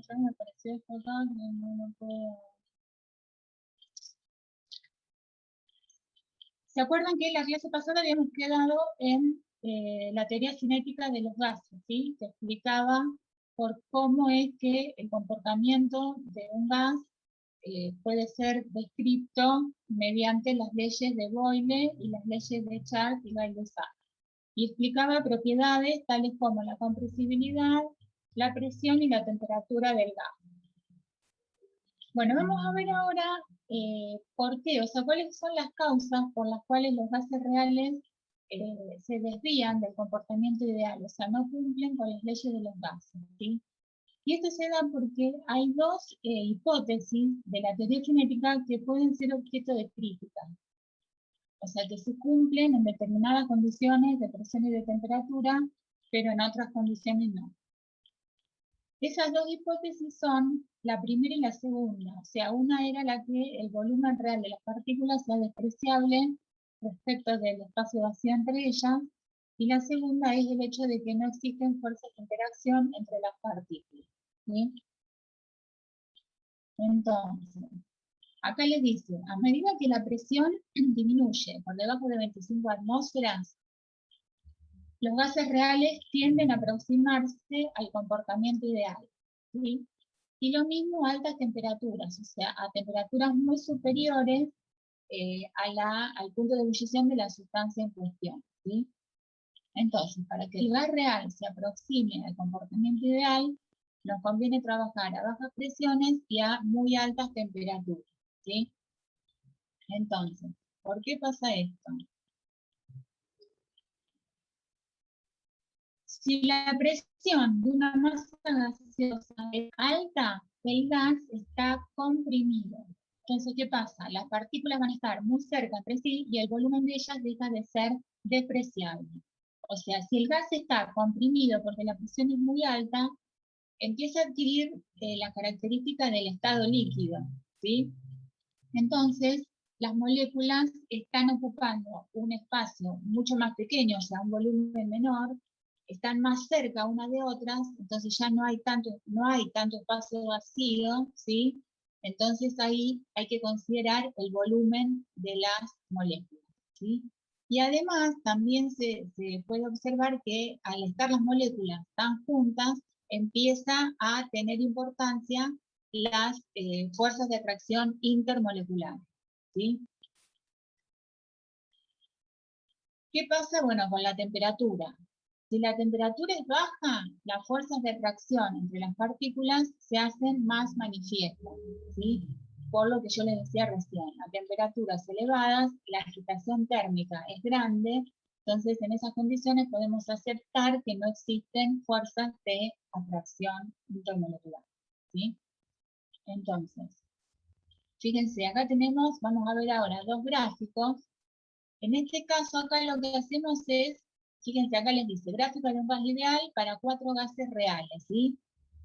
ya me apareció esto acá, no puedo. ¿Se acuerdan que en la clase pasada habíamos quedado en la teoría cinética de los gases, ¿sí? Que explicaba por cómo es que el comportamiento de un gas puede ser descrito mediante las leyes de Boyle y las leyes de Charles y Gay-Lussac. Y explicaba propiedades tales como la compresibilidad, la presión y la temperatura del gas. Bueno, vamos a ver ahora por qué, o sea, cuáles son las causas por las cuales los gases reales se desvían del comportamiento ideal, o sea, no cumplen con las leyes de los gases, ¿sí? Y esto se da porque hay dos hipótesis de la teoría cinética que pueden ser objeto de crítica. O sea, que se cumplen en determinadas condiciones de presión y de temperatura, pero en otras condiciones no. Esas dos hipótesis son la primera y la segunda. O sea, una era la que el volumen real de las partículas sea despreciable respecto del espacio vacío entre ellas, y la segunda es el hecho de que no existen fuerzas de interacción entre las partículas, ¿sí? Entonces, acá les dice, a medida que la presión disminuye por debajo de 25 atmósferas, los gases reales tienden a aproximarse al comportamiento ideal, ¿sí? Y lo mismo a altas temperaturas, o sea, a temperaturas muy superiores al punto de ebullición de la sustancia en cuestión, ¿sí? Entonces, para que el gas real se aproxime al comportamiento ideal, nos conviene trabajar a bajas presiones y a muy altas temperaturas, ¿sí? Entonces, ¿por qué pasa esto? Si la presión de una masa gaseosa es alta, el gas está comprimido. Entonces, ¿qué pasa? Las partículas van a estar muy cerca entre sí y el volumen de ellas deja de ser despreciable. O sea, si el gas está comprimido porque la presión es muy alta, empieza a adquirir la característica del estado líquido, ¿sí? Entonces, las moléculas están ocupando un espacio mucho más pequeño, o sea, un volumen menor, están más cerca unas de otras, entonces ya no hay tanto espacio vacío, ¿sí? Entonces ahí hay que considerar el volumen de las moléculas, ¿sí? Y además también se puede observar que al estar las moléculas tan juntas, empieza a tener importancia las fuerzas de atracción intermoleculares, ¿sí? ¿Qué pasa? Bueno, con la temperatura. Si la temperatura es baja, las fuerzas de atracción entre las partículas se hacen más manifiestas, ¿sí? Por lo que yo les decía recién, a temperaturas elevadas, la agitación térmica es grande, entonces en esas condiciones podemos aceptar que no existen fuerzas de atracción intermolecular, ¿sí? Entonces, fíjense, acá tenemos, vamos a ver ahora dos gráficos. En este caso, acá lo que hacemos es, fíjense, acá les dice, gráfico de un gas ideal para 4 gases reales, ¿sí?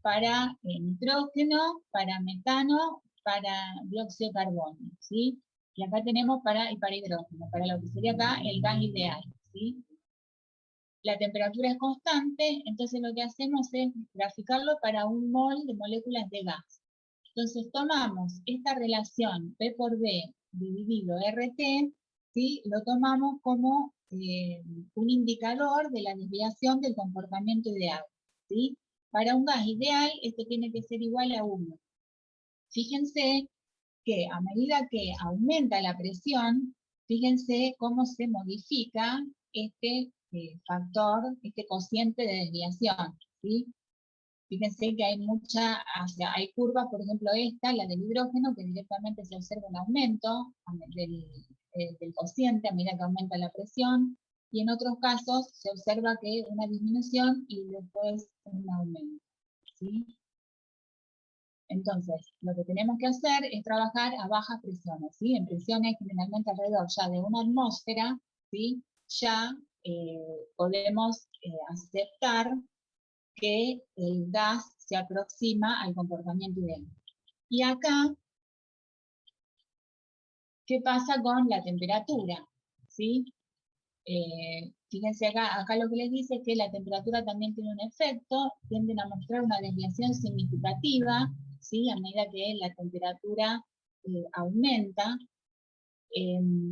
Para nitrógeno, para metano, para dióxido de carbono, ¿sí? Y acá tenemos para hidrógeno, para lo que sería acá el gas ideal, ¿sí? La temperatura es constante, entonces lo que hacemos es graficarlo para un mol de moléculas de gas. Entonces tomamos esta relación P por B dividido RT, ¿sí? Lo tomamos como un indicador de la desviación del comportamiento ideal, ¿sí? Para un gas ideal, esto tiene que ser igual a 1. Fíjense que a medida que aumenta la presión, fíjense cómo se modifica este factor, este cociente de desviación, ¿sí? Fíjense que hay hay curvas, por ejemplo esta, la del hidrógeno, que directamente se observa un aumento del cociente a medida que aumenta la presión, y en otros casos se observa que una disminución y después un aumento, ¿sí? Entonces, lo que tenemos que hacer es trabajar a bajas presiones, ¿sí? En presiones generalmente alrededor ya de 1 atmósfera, ¿sí? Ya podemos aceptar que el gas se aproxima al comportamiento ideal. Y acá, ¿qué pasa con la temperatura? ¿Sí? Fíjense acá lo que les dice es que la temperatura también tiene un efecto, tienden a mostrar una desviación significativa, ¿sí? A medida que la temperatura aumenta,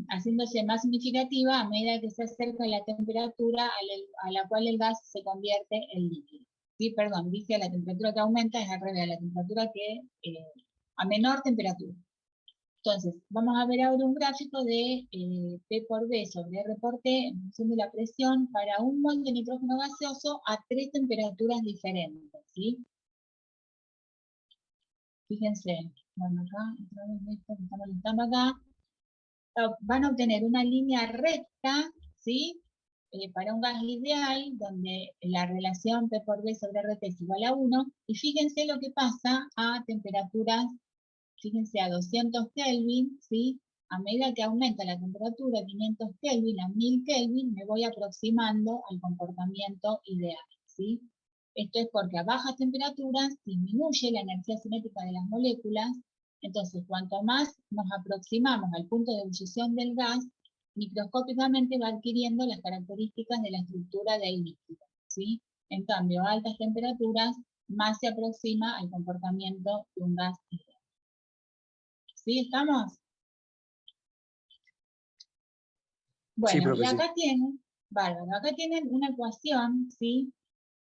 haciéndose más significativa a medida que se acerca la temperatura a la cual el gas se convierte en líquido. Sí, perdón, dije la temperatura que aumenta es al revés, a la temperatura que, a menor temperatura. Entonces, vamos a ver ahora un gráfico de P por V sobre R por T en función de la presión para un mol de nitrógeno gaseoso a 3 temperaturas diferentes, ¿sí? Fíjense, bueno, acá, otra vez esto que está molestando acá, van a obtener una línea recta, ¿sí? Para un gas ideal, donde la relación P por V sobre RT es igual a 1, y fíjense lo que pasa a temperaturas, fíjense, a 200 Kelvin, ¿sí? A medida que aumenta la temperatura, 500 Kelvin a 1000 Kelvin, me voy aproximando al comportamiento ideal, ¿sí? Esto es porque a bajas temperaturas disminuye la energía cinética de las moléculas, entonces cuanto más nos aproximamos al punto de ebullición del gas, microscópicamente va adquiriendo las características de la estructura del líquido, ¿sí? En cambio, a altas temperaturas más se aproxima al comportamiento de un gas ideal. ¿Sí estamos? Bueno, sí, y sí. acá tienen, bárbaro, acá tienen una ecuación, ¿sí?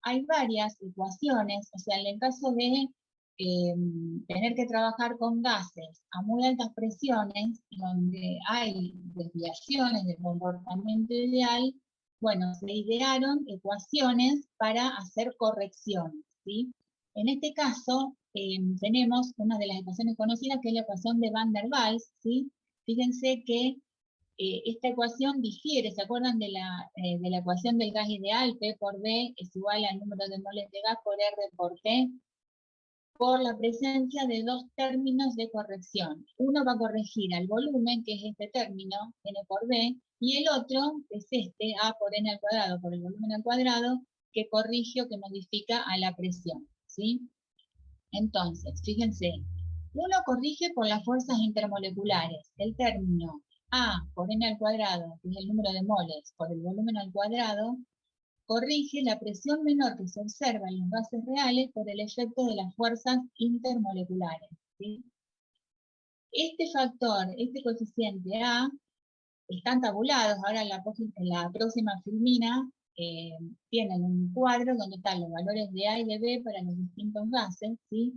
Hay varias ecuaciones, o sea, en el caso de tener que trabajar con gases a muy altas presiones, donde hay desviaciones del comportamiento ideal, bueno, se idearon ecuaciones para hacer correcciones, ¿sí? En este caso, tenemos una de las ecuaciones conocidas, que es la ecuación de Van der Waals, ¿sí? Fíjense que esta ecuación difiere, ¿se acuerdan de la ecuación del gas ideal? P por V es igual al número de moles de gas por R por T, por la presencia de dos términos de corrección. Uno va a corregir al volumen, que es este término, N por V, y el otro es este, A por N al cuadrado, por el volumen al cuadrado, que corrige o que modifica a la presión, ¿sí? Entonces, fíjense, uno corrige por las fuerzas intermoleculares. El término A por N al cuadrado, que es el número de moles, por el volumen al cuadrado, corrige la presión menor que se observa en los gases reales por el efecto de las fuerzas intermoleculares, ¿sí? Este factor, este coeficiente A, están tabulados. Ahora en la próxima filmina tienen un cuadro donde están los valores de A y de B para los distintos gases, ¿sí?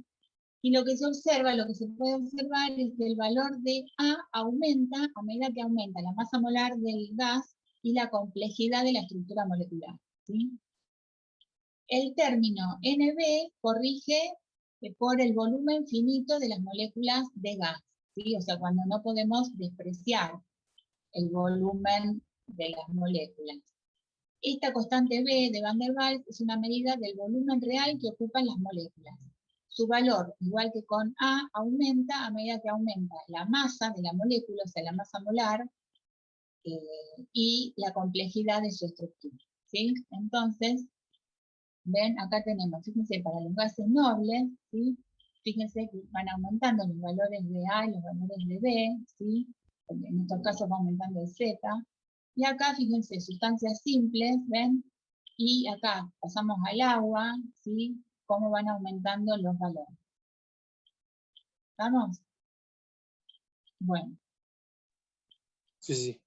Y lo que se observa, lo que se puede observar es que el valor de A aumenta a medida que aumenta la masa molar del gas y la complejidad de la estructura molecular, ¿sí? El término NB corrige por el volumen finito de las moléculas de gas, ¿sí? O sea, cuando no podemos despreciar el volumen de las moléculas. Esta constante B de Van der Waals es una medida del volumen real que ocupan las moléculas. Su valor, igual que con A, aumenta a medida que aumenta la masa de la molécula, o sea, la masa molar, y la complejidad de su estructura, ¿sí? Entonces, ven, acá tenemos, fíjense, para los gases nobles, ¿sí? Fíjense que van aumentando los valores de A y los valores de B, ¿sí? En estos casos va aumentando el Z. Y acá, fíjense, sustancias simples, ¿ven? Y acá pasamos al agua, ¿sí? Cómo van aumentando los valores. ¿Estamos? Bueno. Sí.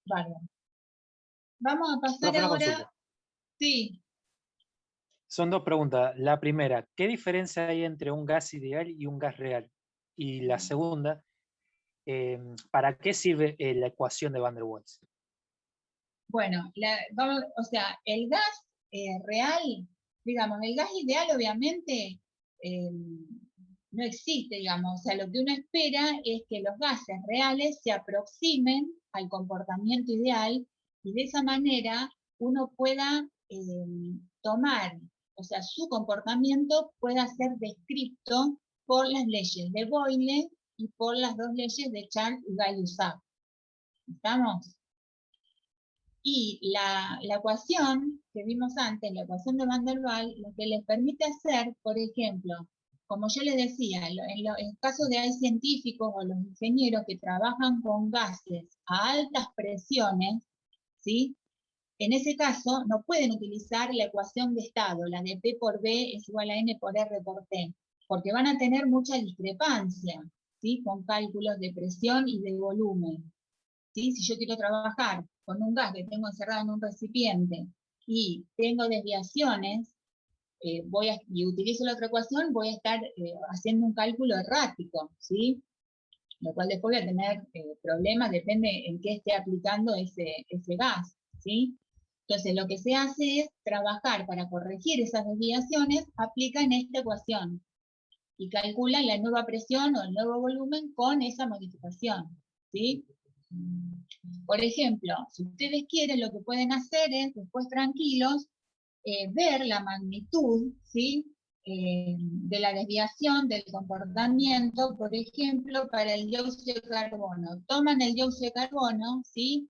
Bárbaro. Vamos a pasar Profe, una ahora. consulta. Sí. Son dos preguntas. La primera, ¿qué diferencia hay entre un gas ideal y un gas real? Y la segunda, ¿para qué sirve la ecuación de Van der Waals? Bueno, o sea, el gas real, digamos, el gas ideal obviamente no existe, digamos. O sea, lo que uno espera es que los gases reales se aproximen al comportamiento ideal y de esa manera uno pueda tomar, o sea, su comportamiento pueda ser descrito por las leyes de Boyle y por las dos leyes de Charles y Gay-Lussac. ¿Estamos? Y la ecuación que vimos antes, la ecuación de Van der Waals, lo que les permite hacer, por ejemplo, como yo les decía, en caso de hay científicos o los ingenieros que trabajan con gases a altas presiones, ¿sí? En ese caso, no pueden utilizar la ecuación de estado, la de P por B es igual a N por R por T, porque van a tener mucha discrepancia, ¿sí? Con cálculos de presión y de volumen. ¿Sí? Si yo quiero trabajar con un gas que tengo encerrado en un recipiente y tengo desviaciones, y utilizo la otra ecuación, voy a estar haciendo un cálculo errático, ¿sí? Lo cual después voy a tener problemas, depende en qué esté aplicando ese gas, ¿sí? Entonces lo que se hace es trabajar para corregir esas desviaciones, aplican esta ecuación y calculan la nueva presión o el nuevo volumen con esa modificación, ¿sí? Por ejemplo, si ustedes quieren, lo que pueden hacer es, después tranquilos, ver la magnitud, ¿sí? De la desviación del comportamiento, por ejemplo, para el dióxido de carbono. Toman el dióxido de carbono, ¿sí?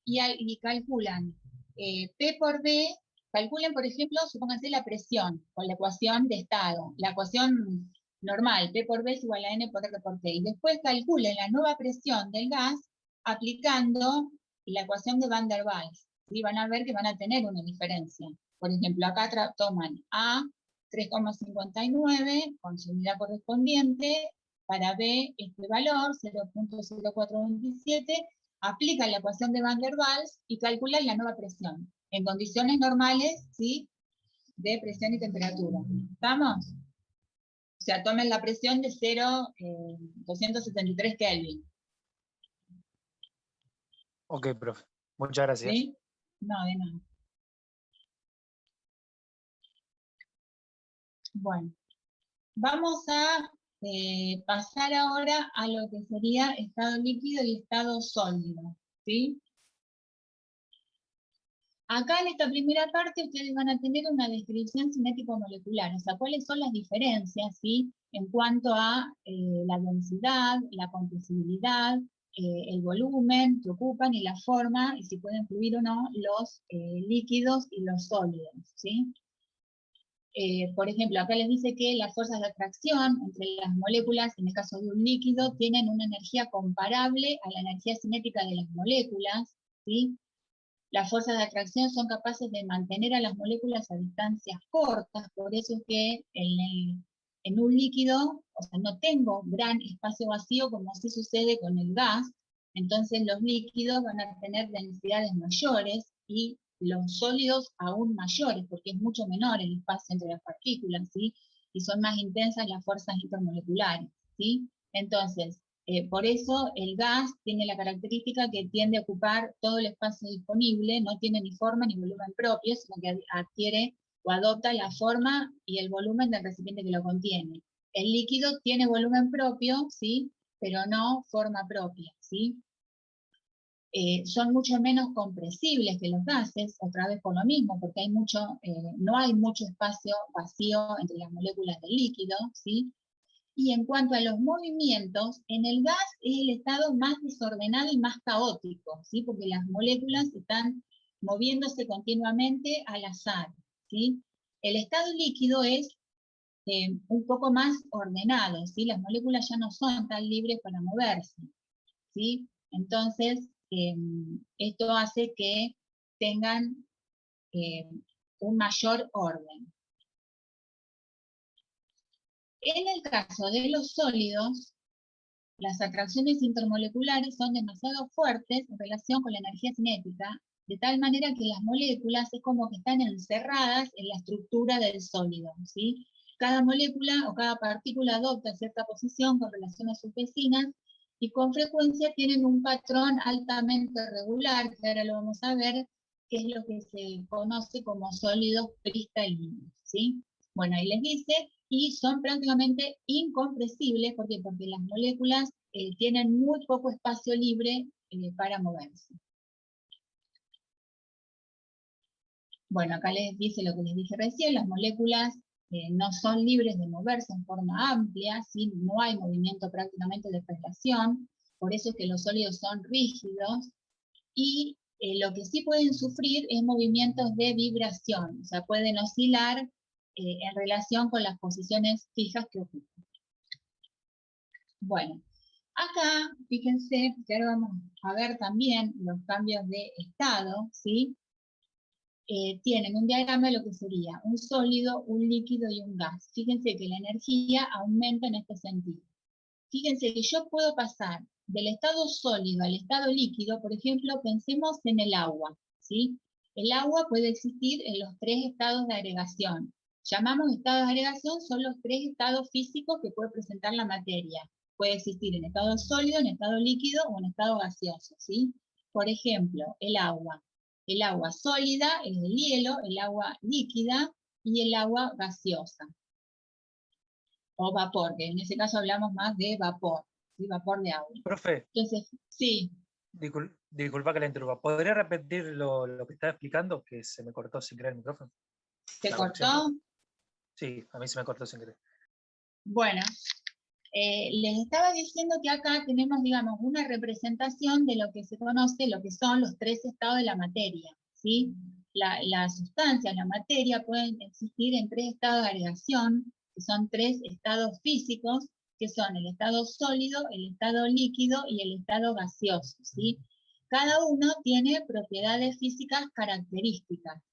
Y calculan P por B, calculen, por ejemplo, supónganse la presión, con la ecuación de estado, la ecuación normal, P por B es igual a N por R por T, y después calculen la nueva presión del gas aplicando la ecuación de Van der Waals, y van a ver que van a tener una diferencia. Por ejemplo, acá toman A 3,59 con su unidad correspondiente, para B este valor, 0.0427, aplican la ecuación de Van der Waals y calculan la nueva presión, en condiciones normales, ¿sí? De presión y temperatura. ¿Estamos? O sea, tomen la presión de 273 Kelvin. Ok, profe. Muchas gracias. ¿Sí? No, de nada. Bueno, vamos a pasar ahora a lo que sería estado líquido y estado sólido, ¿sí? Acá en esta primera parte ustedes van a tener una descripción cinético-molecular, o sea, cuáles son las diferencias, ¿sí? En cuanto a la densidad, la compresibilidad, el volumen que ocupan y la forma, y si pueden fluir o no los líquidos y los sólidos, ¿sí? Por ejemplo, acá les dice que las fuerzas de atracción entre las moléculas, en el caso de un líquido, tienen una energía comparable a la energía cinética de las moléculas, ¿sí? Las fuerzas de atracción son capaces de mantener a las moléculas a distancias cortas, por eso es que en un líquido, o sea, no tengo gran espacio vacío como sí sucede con el gas, entonces los líquidos van a tener densidades mayores y los sólidos aún mayores, porque es mucho menor el espacio entre las partículas, ¿sí? Y son más intensas las fuerzas intermoleculares, ¿sí? Entonces, por eso el gas tiene la característica que tiende a ocupar todo el espacio disponible, no tiene ni forma ni volumen propio, sino que adquiere o adopta la forma y el volumen del recipiente que lo contiene. El líquido tiene volumen propio, ¿sí? Pero no forma propia, ¿sí? Son mucho menos compresibles que los gases, otra vez por lo mismo, porque hay no hay mucho espacio vacío entre las moléculas del líquido, ¿sí? Y en cuanto a los movimientos, en el gas es el estado más desordenado y más caótico, ¿sí? Porque las moléculas están moviéndose continuamente al azar, ¿sí? El estado líquido es un poco más ordenado, ¿sí? Las moléculas ya no son tan libres para moverse, ¿sí? Entonces, esto hace que tengan un mayor orden. En el caso de los sólidos, las atracciones intermoleculares son demasiado fuertes en relación con la energía cinética, de tal manera que las moléculas es como que están encerradas en la estructura del sólido, ¿sí? Cada molécula o cada partícula adopta cierta posición con relación a sus vecinas y con frecuencia tienen un patrón altamente regular, que ahora lo vamos a ver, que es lo que se conoce como sólidos cristalinos, ¿sí? Bueno, ahí les dice, y son prácticamente incompresibles, ¿por qué? Porque las moléculas tienen muy poco espacio libre para moverse. Bueno, acá les dice lo que les dije recién, las moléculas no son libres de moverse en forma amplia, ¿sí? No hay movimiento prácticamente de traslación, por eso es que los sólidos son rígidos, y lo que sí pueden sufrir es movimientos de vibración, o sea, pueden oscilar en relación con las posiciones fijas que ocupan. Bueno, Acá, fíjense, que ahora vamos a ver también los cambios de estado, ¿sí? Tienen un diagrama de lo que sería un sólido, un líquido y un gas. Fíjense que la energía aumenta en este sentido. Fíjense que yo puedo pasar del estado sólido al estado líquido, por ejemplo, pensemos en el agua, ¿sí? El agua puede existir en los tres estados de agregación. Llamamos estados de agregación, son los tres estados físicos que puede presentar la materia. Puede existir en estado sólido, en estado líquido o en estado gaseoso, ¿sí? Por ejemplo, el agua. El agua sólida es el hielo, el agua líquida y el agua gaseosa o vapor, que en ese caso hablamos más de vapor, ¿sí? Vapor de agua. Profe, Entonces, sí, disculpa que la interrumpa. ¿Podría repetir lo que estaba explicando? Que se me cortó sin querer el micrófono. ¿se La conexión, cortó? profe. Sí, a mí se me cortó sin querer. Bueno, les estaba diciendo que acá tenemos, digamos, una representación de lo que se conoce, lo que son los tres estados de la materia, ¿sí? La sustancia, la materia, pueden existir en tres estados de agregación, que son tres estados físicos, que son el estado sólido, el estado líquido y el estado gaseoso, ¿sí? Cada uno tiene propiedades físicas características.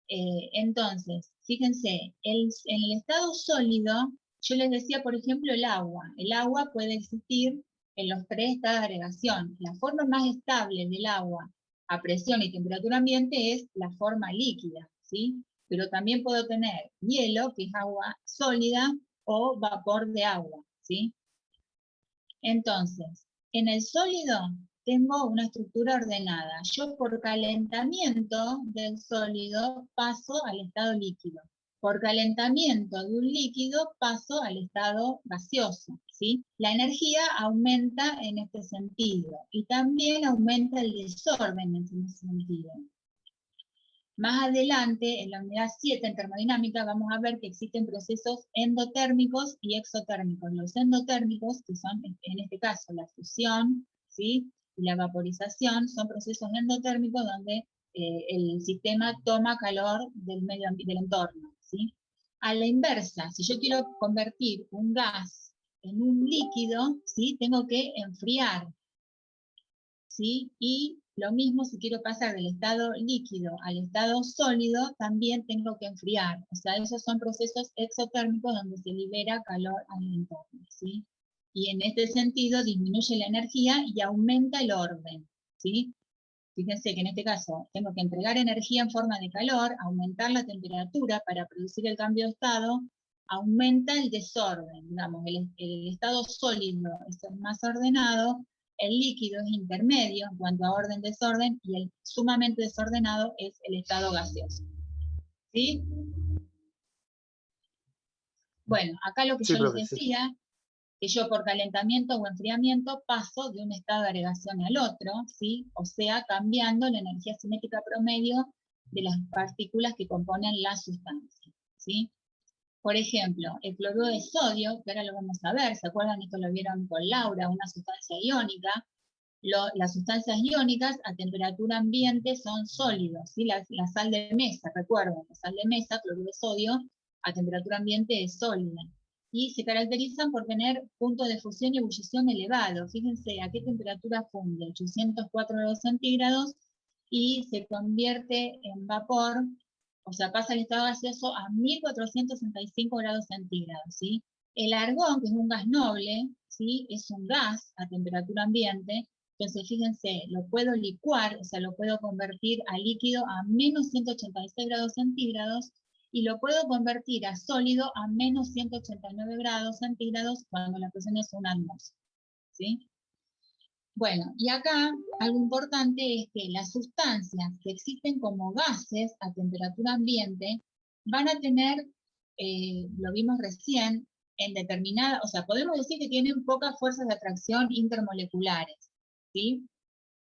Entonces, fíjense, en el estado sólido, yo les decía, por ejemplo, el agua. El agua puede existir en los tres estados de agregación. La forma más estable del agua a presión y temperatura ambiente es la forma líquida, ¿sí? Pero también puedo tener hielo, que es agua sólida, o vapor de agua, ¿sí? Entonces, en el sólido tengo una estructura ordenada. Yo por calentamiento del sólido paso al estado líquido. Por calentamiento de un líquido paso al estado gaseoso, ¿sí? La energía aumenta en este sentido y también aumenta el desorden en ese sentido. Más adelante, en la unidad 7 en termodinámica, vamos a ver que existen procesos endotérmicos y exotérmicos. Los endotérmicos, que son en este caso la fusión, ¿sí? Y la vaporización, son procesos endotérmicos donde el sistema toma calor del medio del entorno, ¿sí? A la inversa, si yo quiero convertir un gas en un líquido, ¿sí? Tengo que enfriar, ¿sí? Y lo mismo si quiero pasar del estado líquido al estado sólido, también tengo que enfriar. O sea, esos son procesos exotérmicos donde se libera calor al entorno, ¿sí? Y en este sentido disminuye la energía y aumenta el orden, ¿sí? Fíjense que en este caso tengo que entregar energía en forma de calor, aumentar la temperatura para producir el cambio de estado, aumenta el desorden, digamos, el estado sólido es el más ordenado, el líquido es intermedio en cuanto a orden-desorden y el sumamente desordenado es el estado gaseoso. ¿Sí? Bueno, acá lo que Sí, yo les profe, sí. decía, que yo por calentamiento o enfriamiento paso de un estado de agregación al otro, ¿sí? O sea, cambiando la energía cinética promedio de las partículas que componen la sustancia, ¿sí? Por ejemplo, el cloruro de sodio, que ahora lo vamos a ver, ¿se acuerdan? Esto lo vieron con Laura, una sustancia iónica. Las sustancias iónicas a temperatura ambiente son sólidos, ¿sí? La sal de mesa, recuerden, la sal de mesa, cloruro de sodio, a temperatura ambiente es sólida. Y se caracterizan por tener puntos de fusión y ebullición elevados. Fíjense a qué temperatura funde, 804 grados centígrados, y se convierte en vapor, o sea, pasa al estado gaseoso a 1465 grados centígrados, ¿sí? El argón, que es un gas noble, ¿sí? Es un gas a temperatura ambiente. Entonces, fíjense, lo puedo licuar, o sea, lo puedo convertir a líquido a menos 186 grados centígrados y lo puedo convertir a sólido a menos 189 grados centígrados cuando la presión es una atmósfera, ¿sí? Bueno, y acá algo importante es que las sustancias que existen como gases a temperatura ambiente van a tener, lo vimos recién, en determinada, o sea, podemos decir que tienen pocas fuerzas de atracción intermoleculares, ¿sí?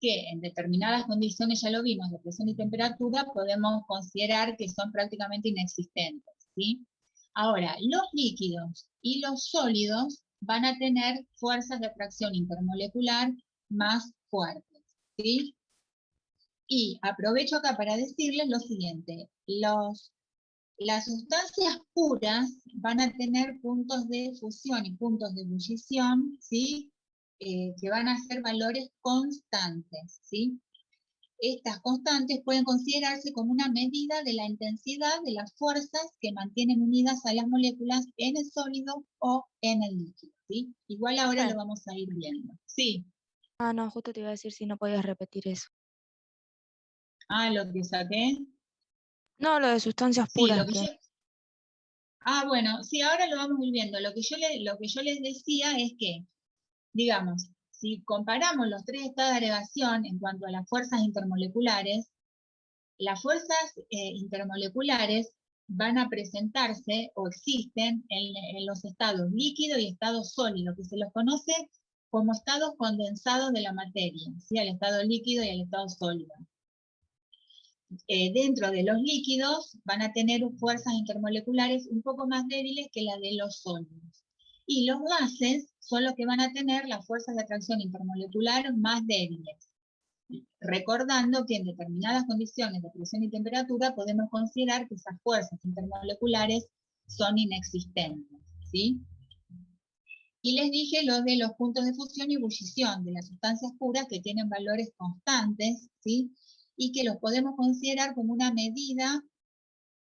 Que en determinadas condiciones, ya lo vimos, de presión y temperatura, podemos considerar que son prácticamente inexistentes, ¿sí? Ahora, los líquidos y los sólidos van a tener fuerzas de atracción intermolecular más fuertes, ¿sí? Y aprovecho acá para decirles lo siguiente, las sustancias puras van a tener puntos de fusión y puntos de ebullición, ¿sí? que van a ser valores constantes, ¿sí? Estas constantes pueden considerarse como una medida de la intensidad de las fuerzas que mantienen unidas a las moléculas en el sólido o en el líquido, ¿sí? Igual ahora lo vamos a ir viendo. Sí. Ah, no, justo te iba a decir si no podías repetir eso. Ah, lo que saqué. No, lo de sustancias Sí, puras. lo que yo... Ah, bueno, sí, ahora lo vamos a ir viendo. Lo que yo les decía es que, digamos, si comparamos los tres estados de agregación en cuanto a las fuerzas intermoleculares, las fuerzas intermoleculares van a presentarse o existen en los estados líquido y estado sólido, que se los conoce como estados condensados de la materia, ¿sí? Al estado líquido y al estado sólido. Dentro de los líquidos van a tener fuerzas intermoleculares un poco más débiles que las de los sólidos. Y los gases son los que van a tener las fuerzas de atracción intermolecular más débiles. Recordando que en determinadas condiciones de presión y temperatura podemos considerar que esas fuerzas intermoleculares son inexistentes, ¿sí? Y les dije lo de los puntos de fusión y ebullición de las sustancias puras que tienen valores constantes, ¿sí? Y que los podemos considerar como una medida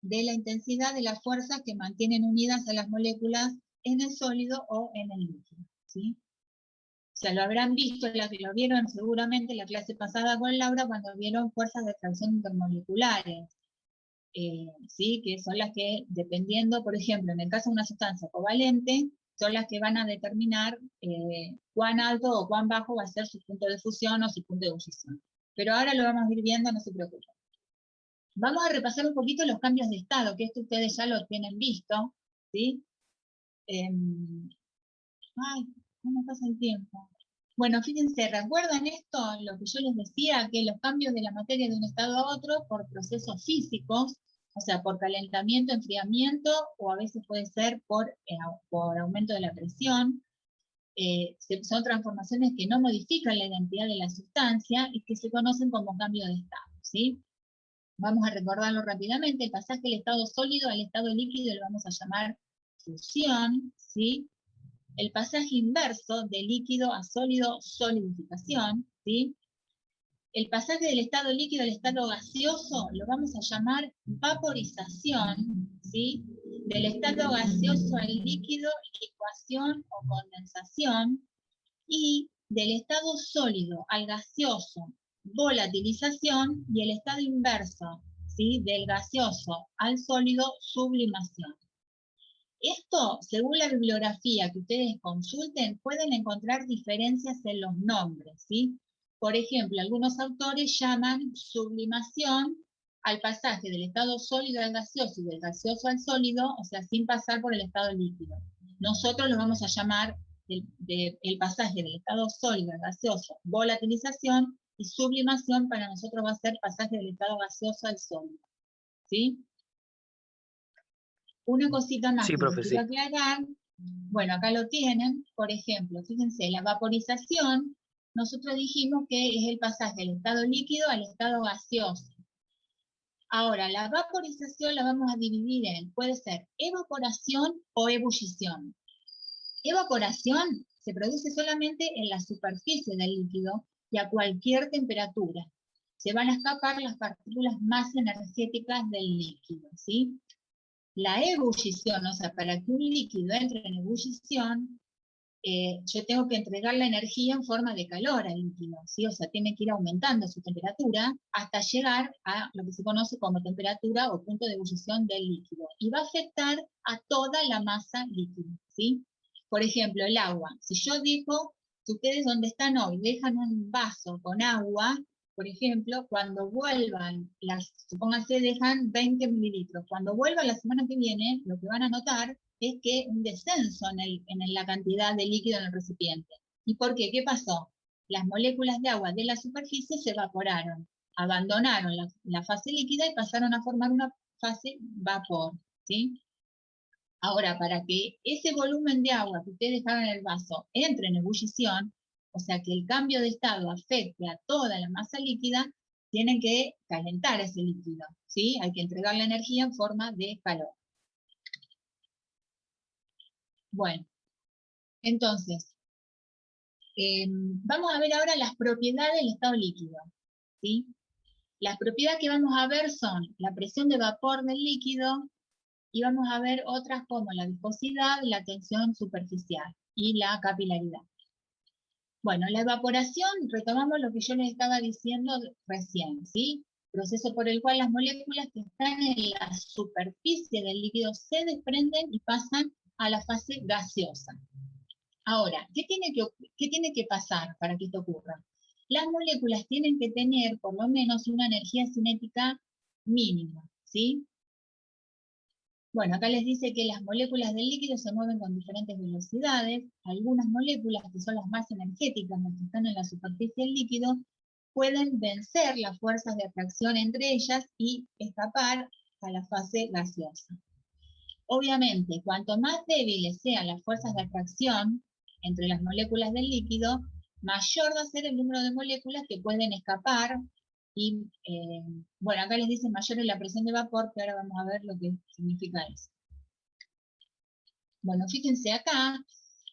de la intensidad de las fuerzas que mantienen unidas a las moléculas en el sólido o en el líquido, ¿sí? O sea, lo habrán visto, lo vieron seguramente en la clase pasada con Laura cuando vieron fuerzas de atracción intermoleculares, ¿sí? Que son las que, dependiendo, por ejemplo, en el caso de una sustancia covalente, son las que van a determinar cuán alto o cuán bajo va a ser su punto de fusión o su punto de ebullición. Pero ahora lo vamos a ir viendo, no se preocupen. Vamos a repasar un poquito los cambios de estado, que esto ustedes ya lo tienen visto, ¿sí? Ay, ¿cómo pasa el tiempo? Bueno, fíjense, ¿recuerdan esto? Lo que yo les decía, que los cambios de la materia de un estado a otro por procesos físicos, o sea, por calentamiento, enfriamiento, o a veces puede ser por aumento de la presión. Son transformaciones que no modifican la identidad de la sustancia y que se conocen como cambio de estado, ¿sí? Vamos a recordarlo rápidamente. El pasaje del estado sólido al estado líquido lo vamos a llamar fusión, ¿sí? El pasaje inverso de líquido a sólido, solidificación, ¿sí? El pasaje del estado líquido al estado gaseoso lo vamos a llamar vaporización, ¿sí? Del estado gaseoso al líquido, licuación o condensación, y del estado sólido al gaseoso, volatilización, y el estado inverso, ¿sí? Del gaseoso al sólido, sublimación. Esto, según la bibliografía que ustedes consulten, pueden encontrar diferencias en los nombres, ¿sí? Por ejemplo, algunos autores llaman sublimación al pasaje del estado sólido al gaseoso y del gaseoso al sólido, o sea, sin pasar por el estado líquido. Nosotros lo vamos a llamar el pasaje del estado sólido al gaseoso, volatilización, y sublimación para nosotros va a ser pasaje del estado gaseoso al sólido, ¿sí? Una cosita más Sí, que les profe, quiero sí. aclarar, bueno, acá lo tienen, por ejemplo, fíjense, la vaporización, nosotros dijimos que es el pasaje del estado líquido al estado gaseoso. Ahora, la vaporización la vamos a dividir en, puede ser evaporación o ebullición. Evaporación se produce solamente en la superficie del líquido y a cualquier temperatura. Se van a escapar las partículas más energéticas del líquido, ¿sí? La ebullición, o sea, para que un líquido entre en ebullición, yo tengo que entregar la energía en forma de calor al líquido, ¿sí? O sea, tiene que ir aumentando su temperatura hasta llegar a lo que se conoce como temperatura o punto de ebullición del líquido. Y va a afectar a toda la masa líquida, ¿sí? Por ejemplo, el agua. Si yo digo que ustedes donde están hoy dejan un vaso con agua, por ejemplo, cuando vuelvan, supónganse dejan 20 mililitros, cuando vuelvan la semana que viene, lo que van a notar es que un descenso en la cantidad de líquido en el recipiente. ¿Y por qué? ¿Qué pasó? Las moléculas de agua de la superficie se evaporaron, abandonaron la fase líquida y pasaron a formar una fase vapor, ¿sí? Ahora, para que ese volumen de agua que ustedes dejaron en el vaso entre en ebullición, o sea, que el cambio de estado afecte a toda la masa líquida, tienen que calentar ese líquido, ¿sí? Hay que entregar la energía en forma de calor. Bueno, entonces, Vamos a ver ahora las propiedades del estado líquido, ¿sí? Las propiedades que vamos a ver son la presión de vapor del líquido, y vamos a ver otras como la viscosidad, la tensión superficial y la capilaridad. Bueno, la evaporación, retomamos lo que yo les estaba diciendo recién, ¿sí? Proceso por el cual las moléculas que están en la superficie del líquido se desprenden y pasan a la fase gaseosa. Ahora, ¿qué tiene que pasar para que esto ocurra? Las moléculas tienen que tener por lo menos una energía cinética mínima, ¿sí? Bueno, acá les dice que las moléculas del líquido se mueven con diferentes velocidades. Algunas moléculas, que son las más energéticas, las que están en la superficie del líquido, pueden vencer las fuerzas de atracción entre ellas y escapar a la fase gaseosa. Obviamente, cuanto más débiles sean las fuerzas de atracción entre las moléculas del líquido, mayor va a ser el número de moléculas que pueden escapar. Y bueno, acá les dice mayor es la presión de vapor, que ahora vamos a ver lo que significa eso. Bueno, fíjense acá,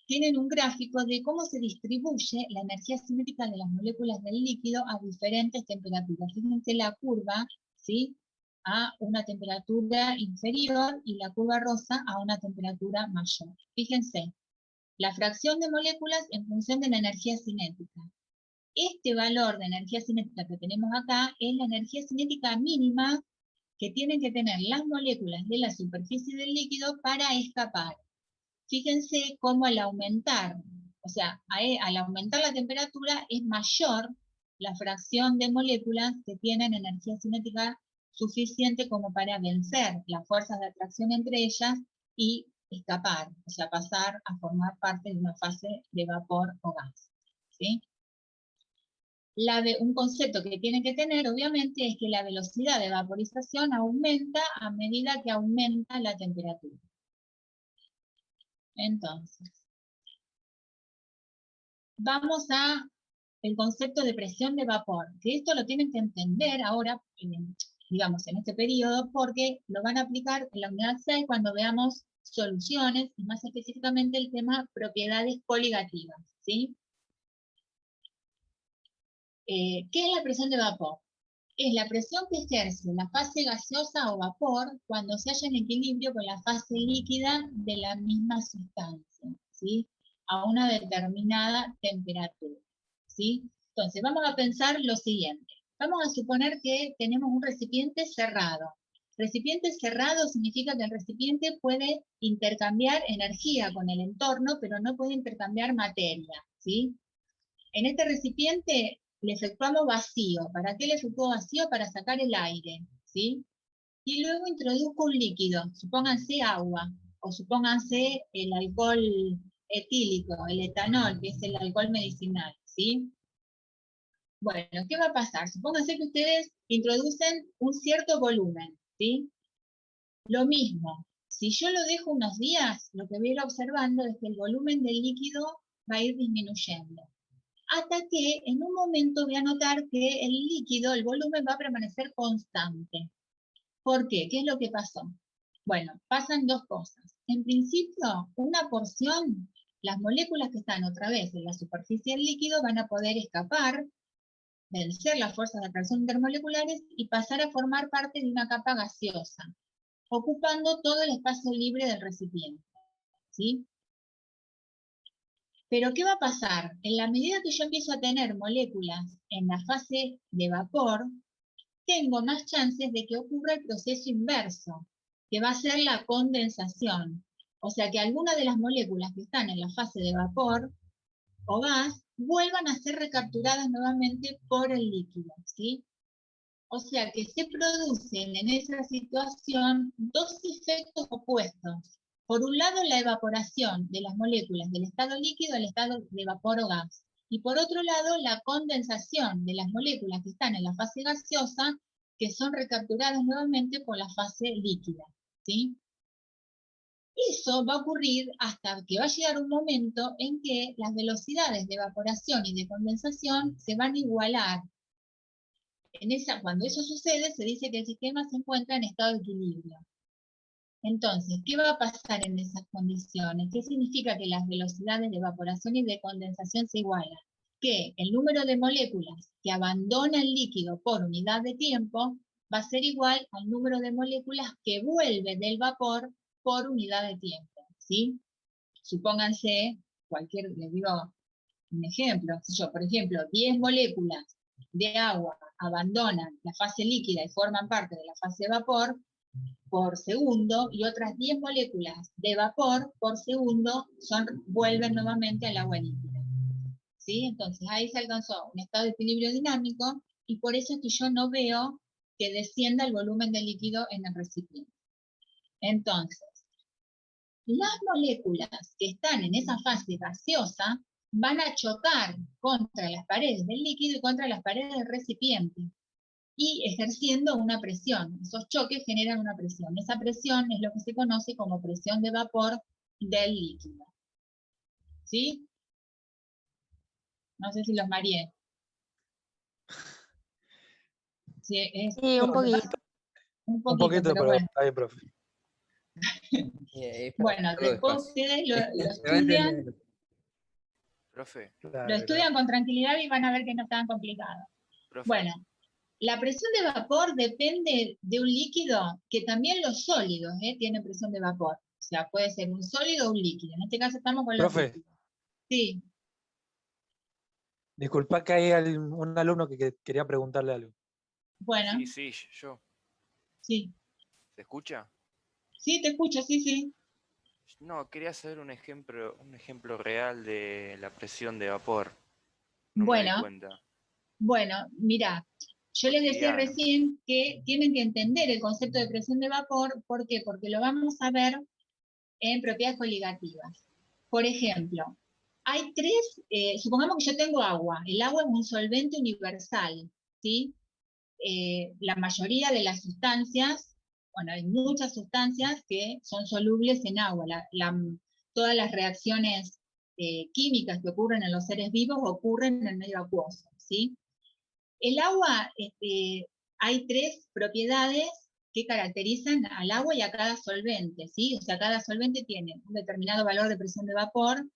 tienen un gráfico de cómo se distribuye la energía cinética de las moléculas del líquido a diferentes temperaturas. Fíjense la curva, ¿sí? A una temperatura inferior y la curva rosa a una temperatura mayor. Fíjense, la fracción de moléculas en función de la energía cinética. Este valor de energía cinética que tenemos acá es la energía cinética mínima que tienen que tener las moléculas de la superficie del líquido para escapar. Fíjense cómo al aumentar, o sea, al aumentar la temperatura es mayor la fracción de moléculas que tienen energía cinética suficiente como para vencer las fuerzas de atracción entre ellas y escapar, o sea, pasar a formar parte de una fase de vapor o gas, ¿sí? Un concepto que tienen que tener, obviamente, es que la velocidad de vaporización aumenta a medida que aumenta la temperatura. Entonces, vamos a el concepto de presión de vapor, que esto lo tienen que entender ahora, digamos, en este periodo, porque lo van a aplicar en la unidad 6 cuando veamos soluciones, y más específicamente el tema propiedades coligativas, ¿sí? ¿Qué es la presión de vapor? Es la presión que ejerce la fase gaseosa o vapor cuando se halla en equilibrio con la fase líquida de la misma sustancia, ¿sí? A una determinada temperatura, ¿sí? Entonces, vamos a pensar lo siguiente. Vamos a suponer que tenemos un recipiente cerrado. Recipiente cerrado significa que el recipiente puede intercambiar energía con el entorno, pero no puede intercambiar materia, ¿sí? En este recipiente le efectuamos vacío. ¿Para qué le efectuó vacío? Para sacar el aire, ¿sí? Y luego introduzco un líquido, supónganse agua, o supónganse el alcohol etílico, el etanol, que es el alcohol medicinal, ¿sí? Bueno, ¿qué va a pasar? Supónganse que ustedes introducen un cierto volumen, ¿sí? Lo mismo, si yo lo dejo unos días, lo que voy a ir observando es que el volumen del líquido va a ir disminuyendo. Hasta que en un momento voy a notar que el líquido, el volumen va a permanecer constante. ¿Por qué? ¿Qué es lo que pasó? Bueno, pasan dos cosas. En principio, una porción, las moléculas que están otra vez en la superficie del líquido van a poder escapar, vencer las fuerzas de atracción intermoleculares y pasar a formar parte de una capa gaseosa, ocupando todo el espacio libre del recipiente, ¿sí? Pero ¿qué va a pasar? En la medida que yo empiezo a tener moléculas en la fase de vapor, tengo más chances de que ocurra el proceso inverso, que va a ser la condensación. O sea, que algunas de las moléculas que están en la fase de vapor o gas vuelvan a ser recapturadas nuevamente por el líquido, ¿sí? O sea, que se producen en esa situación dos efectos opuestos. Por un lado, la evaporación de las moléculas del estado líquido al estado de vapor o gas. Y por otro lado, la condensación de las moléculas que están en la fase gaseosa, que son recapturadas nuevamente por la fase líquida, ¿sí? Eso va a ocurrir hasta que va a llegar un momento en que las velocidades de evaporación y de condensación se van a igualar. Cuando eso sucede, se dice que el sistema se encuentra en estado de equilibrio. Entonces, ¿qué va a pasar en esas condiciones? ¿Qué significa que las velocidades de evaporación y de condensación se igualan? Que el número de moléculas que abandona el líquido por unidad de tiempo va a ser igual al número de moléculas que vuelve del vapor por unidad de tiempo, ¿sí? Supónganse, les digo un ejemplo, por ejemplo, 10 moléculas de agua abandonan la fase líquida y forman parte de la fase de vapor por segundo, y otras 10 moléculas de vapor por segundo vuelven nuevamente al agua líquida. ¿Sí? Entonces ahí se alcanzó un estado de equilibrio dinámico, y por eso es que yo no veo que descienda el volumen del líquido en el recipiente. Entonces, las moléculas que están en esa fase gaseosa van a chocar contra las paredes del líquido y contra las paredes del recipiente, y ejerciendo una presión. Esos choques generan una presión. Esa presión es lo que se conoce como presión de vapor del líquido. ¿Sí? No sé si los mareé. Sí, Sí, un poquito. un Un poquito, poquito, pero pero bueno. está bien, profe. Bueno, después ustedes lo estudian con tranquilidad y van a ver que no es tan complicado. Bueno, la presión de vapor depende de un líquido, que también los sólidos tienen presión de vapor. O sea, puede ser un sólido o un líquido. En este caso estamos con los Profe. líquidos. Sí. Disculpa que hay un alumno que quería preguntarle algo. Bueno. Sí, yo. Sí. ¿Se escucha? Sí, te escucho, sí. No, quería saber un ejemplo real de la presión de vapor. No me doy cuenta. Bueno, mira, yo les decía Cotidiano. recién que tienen que entender el concepto de presión de vapor. ¿Por qué? Porque lo vamos a ver en propiedades coligativas. Por ejemplo, hay tres, supongamos que yo tengo agua. El agua es un solvente universal, ¿sí? La mayoría de las sustancias, bueno, hay muchas sustancias que son solubles en agua. Todas las reacciones químicas que ocurren en los seres vivos ocurren en el medio acuoso, ¿sí? El agua, hay tres propiedades que caracterizan al agua y a cada solvente, ¿sí? O sea, cada solvente tiene un determinado valor de presión de vapor,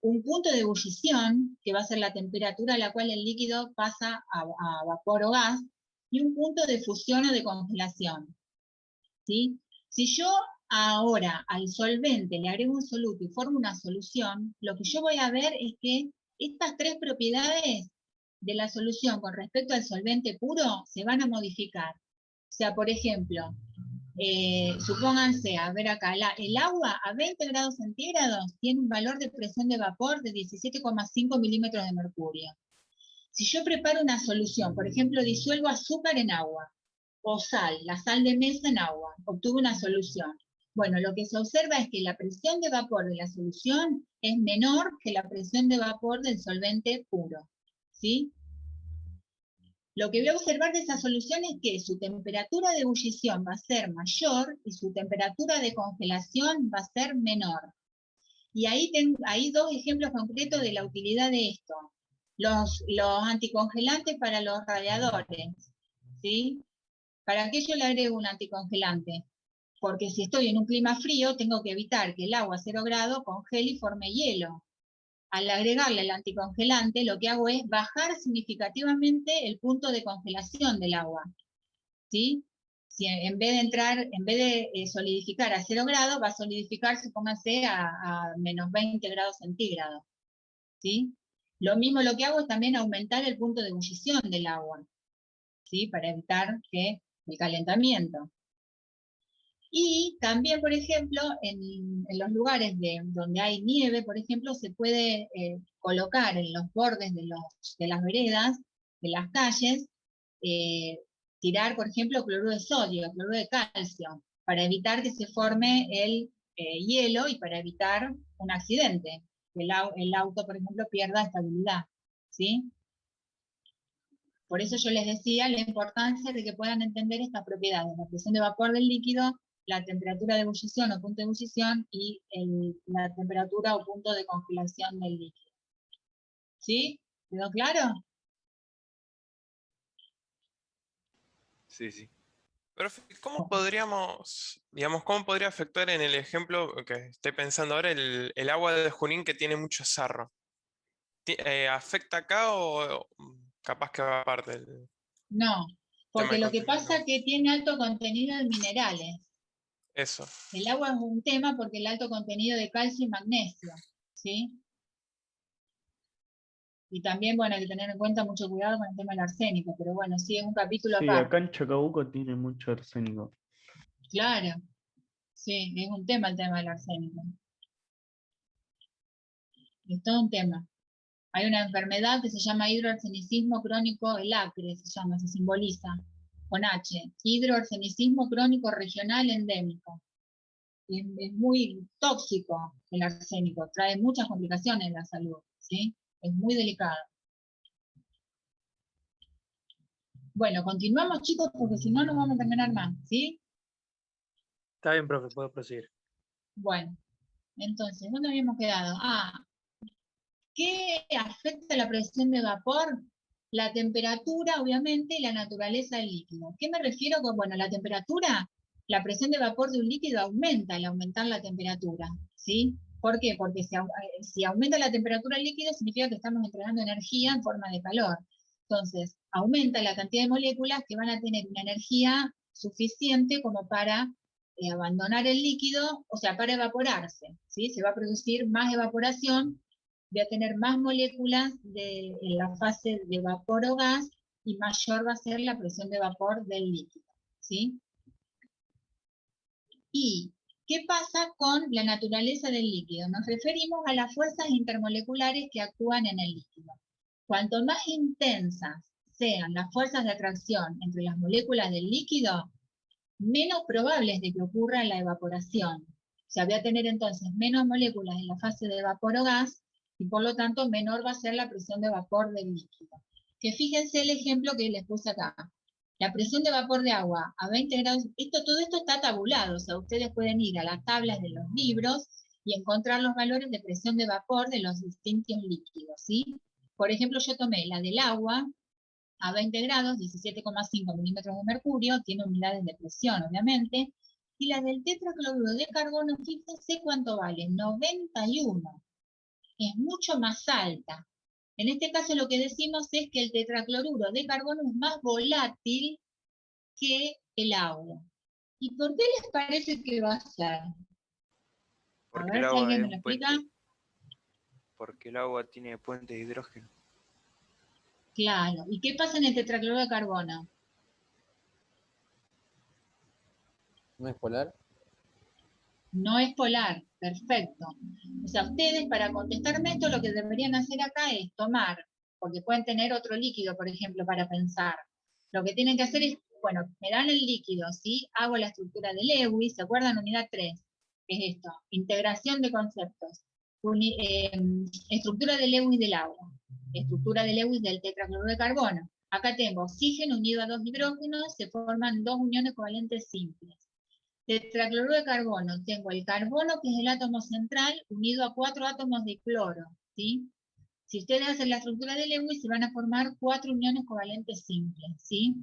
un punto de ebullición, que va a ser la temperatura a la cual el líquido pasa a vapor o gas, y un punto de fusión o de congelación, ¿sí? Si yo ahora al solvente le agrego un soluto y formo una solución, lo que yo voy a ver es que estas tres propiedades de la solución con respecto al solvente puro se van a modificar. O sea, por ejemplo, supónganse, a ver acá, el agua a 20 grados centígrados tiene un valor de presión de vapor de 17,5 milímetros de mercurio. Si yo preparo una solución, por ejemplo, disuelvo azúcar en agua, o sal, la sal de mesa en agua, obtuve una solución. Bueno, lo que se observa es que la presión de vapor de la solución es menor que la presión de vapor del solvente puro, ¿sí? Lo que voy a observar de esa solución es que su temperatura de ebullición va a ser mayor y su temperatura de congelación va a ser menor. Y ahí hay dos ejemplos concretos de la utilidad de esto. Los anticongelantes para los radiadores, ¿sí? ¿Para qué yo le agrego un anticongelante? Porque si estoy en un clima frío, tengo que evitar que el agua a 0 grados congele y forme hielo. Al agregarle el anticongelante, lo que hago es bajar significativamente el punto de congelación del agua, ¿sí? Si en vez de solidificar a 0 grados, va a solidificar, supóngase, a menos 20 grados centígrados, ¿sí? Lo mismo lo que hago es también aumentar el punto de ebullición del agua, ¿sí? Para evitar el calentamiento. Y también, por ejemplo, en los lugares donde hay nieve, por ejemplo, se puede colocar en los bordes de las veredas, de las calles, tirar, por ejemplo, cloruro de sodio, cloruro de calcio, para evitar que se forme el hielo y para evitar un accidente, que el auto, por ejemplo, pierda estabilidad, ¿sí? Por eso yo les decía la importancia de que puedan entender estas propiedades, la presión de vapor del líquido, la temperatura de ebullición o punto de ebullición y la temperatura o punto de congelación del líquido. ¿Sí? ¿Quedó claro? Sí. Profe, ¿cómo podríamos, digamos, cómo podría afectar en el ejemplo que estoy pensando ahora el agua de Junín que tiene mucho sarro? ¿Afecta acá o capaz que va aparte del No, tema porque de lo que contenido? pasa es que tiene alto contenido de minerales. Eso. El agua es un tema porque el alto contenido de calcio y magnesio, ¿sí? Y también, bueno, hay que tener en cuenta mucho cuidado con el tema del arsénico, pero bueno, sí, es un capítulo Sí, aparte. acá en Chacabuco tiene mucho arsénico. Claro, sí, es un tema el tema del arsénico. Es todo un tema. Hay una enfermedad que se llama hidroarsenicismo crónico, el ACRE se llama, se simboliza con H, hidroarsenicismo crónico regional endémico. Es muy tóxico el arsénico, trae muchas complicaciones en la salud, ¿sí? Es muy delicado. Bueno, continuamos chicos porque si no, no vamos a terminar más, ¿sí? Está bien, profe, puedo proseguir. Bueno, entonces, ¿dónde habíamos quedado? ¿Qué afecta la presión de vapor? La temperatura, obviamente, y la naturaleza del líquido. ¿Qué me refiero con, bueno, la temperatura? La presión de vapor de un líquido aumenta al aumentar la temperatura, ¿sí? ¿Por qué? Porque si aumenta la temperatura del líquido significa que estamos entregando energía en forma de calor. Entonces, aumenta la cantidad de moléculas que van a tener una energía suficiente como para abandonar el líquido, o sea, para evaporarse, ¿sí? Se va a producir más evaporación, voy a tener más moléculas en la fase de vapor o gas y mayor va a ser la presión de vapor del líquido, ¿sí? ¿Y qué pasa con la naturaleza del líquido? Nos referimos a las fuerzas intermoleculares que actúan en el líquido. Cuanto más intensas sean las fuerzas de atracción entre las moléculas del líquido, menos probable es de que ocurra la evaporación. O sea, voy a tener entonces menos moléculas en la fase de vapor o gas y por lo tanto menor va a ser la presión de vapor del líquido. Que fíjense el ejemplo que les puse acá. La presión de vapor de agua a 20 grados, todo esto está tabulado, o sea, ustedes pueden ir a las tablas de los libros y encontrar los valores de presión de vapor de los distintos líquidos, ¿sí? Por ejemplo, yo tomé la del agua a 20 grados, 17,5 milímetros de mercurio, tiene unidades de presión, obviamente, y la del tetracloruro de carbono, fíjense cuánto vale, 91. Es mucho más alta. En este caso lo que decimos es que el tetracloruro de carbono es más volátil que el agua. ¿Y por qué les parece que va a ser? A Porque el ver si agua alguien es me lo un explica. puente. Porque el agua tiene puentes de hidrógeno. Claro. ¿Y qué pasa en el tetracloruro de carbono? ¿No es polar? No es polar, perfecto. O sea, ustedes para contestarme esto lo que deberían hacer acá es tomar, porque pueden tener otro líquido, por ejemplo, para pensar. Lo que tienen que hacer es, bueno, me dan el líquido, ¿sí? Hago la estructura de Lewis, ¿se acuerdan? Unidad 3, que es esto, integración de conceptos. Estructura de Lewis del agua, estructura de Lewis del tetracloruro de carbono. Acá tengo oxígeno unido a 2 hidrógenos, se forman 2 uniones covalentes simples. Tetracloruro de carbono, tengo el carbono, que es el átomo central, unido a 4 átomos de cloro, ¿sí? Si ustedes hacen la estructura de Lewis, se van a formar 4 uniones covalentes simples, ¿sí?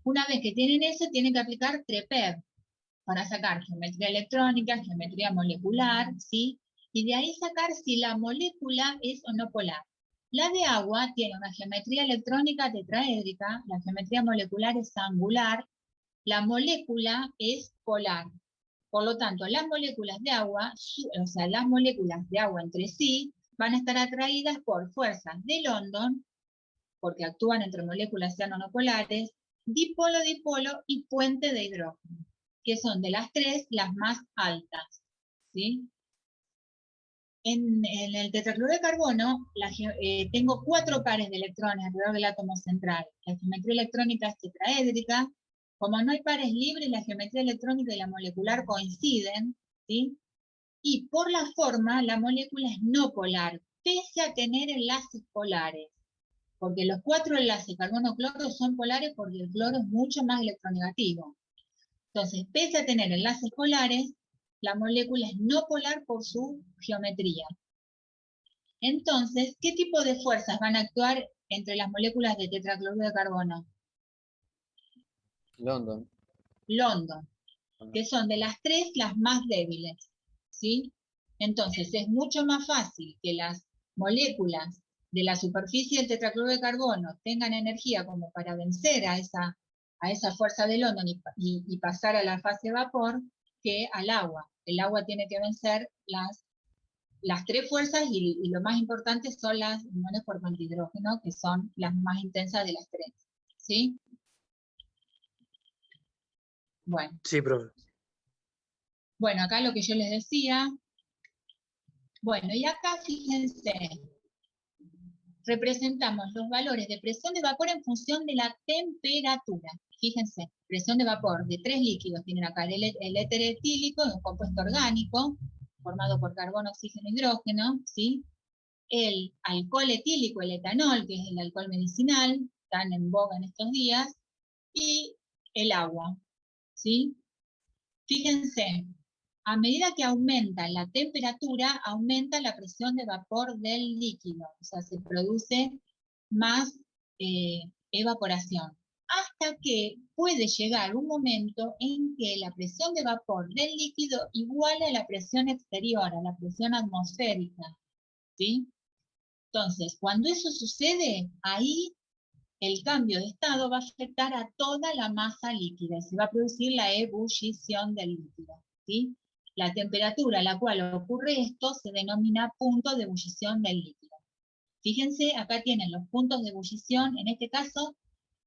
Una vez que tienen eso, tienen que aplicar TREPEV para sacar geometría electrónica, geometría molecular, ¿sí? Y de ahí sacar si la molécula es o no polar. La de agua tiene una geometría electrónica tetraédrica, la geometría molecular es angular, la molécula es polar. Por lo tanto, las moléculas de agua, o sea, las moléculas de agua entre sí, van a estar atraídas por fuerzas de London, porque actúan entre moléculas cianonopolares, dipolo-dipolo y puente de hidrógeno, que son de las tres las más altas, ¿sí? En el tetracloruro de carbono tengo 4 pares de electrones alrededor del átomo central. La geometría electrónica es tetraédrica. Como no hay pares libres, la geometría electrónica y la molecular coinciden, ¿sí? Y por la forma, la molécula es no polar, pese a tener enlaces polares. Porque los 4 enlaces carbono-cloro son polares porque el cloro es mucho más electronegativo. Entonces, pese a tener enlaces polares, la molécula es no polar por su geometría. Entonces, ¿qué tipo de fuerzas van a actuar entre las moléculas de tetracloruro de carbono? London. London, que son de las tres las más débiles, ¿sí? Entonces es mucho más fácil que las moléculas de la superficie del tetracloruro de carbono tengan energía como para vencer a esa fuerza de London y pasar a la fase vapor que al agua. El agua tiene que vencer las tres fuerzas y lo más importante son las uniones por antihidrógeno, que son las más intensas de las tres, ¿sí? Bueno. Sí, profe. Bueno, acá lo que yo les decía. Bueno, y acá fíjense, representamos los valores de presión de vapor en función de la temperatura. Fíjense, presión de vapor de tres líquidos. Tienen acá el éter etílico, un compuesto orgánico, formado por carbono, oxígeno, hidrógeno, ¿sí? El alcohol etílico, el etanol, que es el alcohol medicinal, tan en boga en estos días, y el agua, ¿sí? Fíjense, a medida que aumenta la temperatura, aumenta la presión de vapor del líquido, o sea, se produce más evaporación, hasta que puede llegar un momento en que la presión de vapor del líquido iguale a la presión exterior, a la presión atmosférica, ¿sí? Entonces, cuando eso sucede, ahí el cambio de estado va a afectar a toda la masa líquida y se va a producir la ebullición del líquido, ¿sí? La temperatura a la cual ocurre esto se denomina punto de ebullición del líquido. Fíjense, acá tienen los puntos de ebullición, en este caso,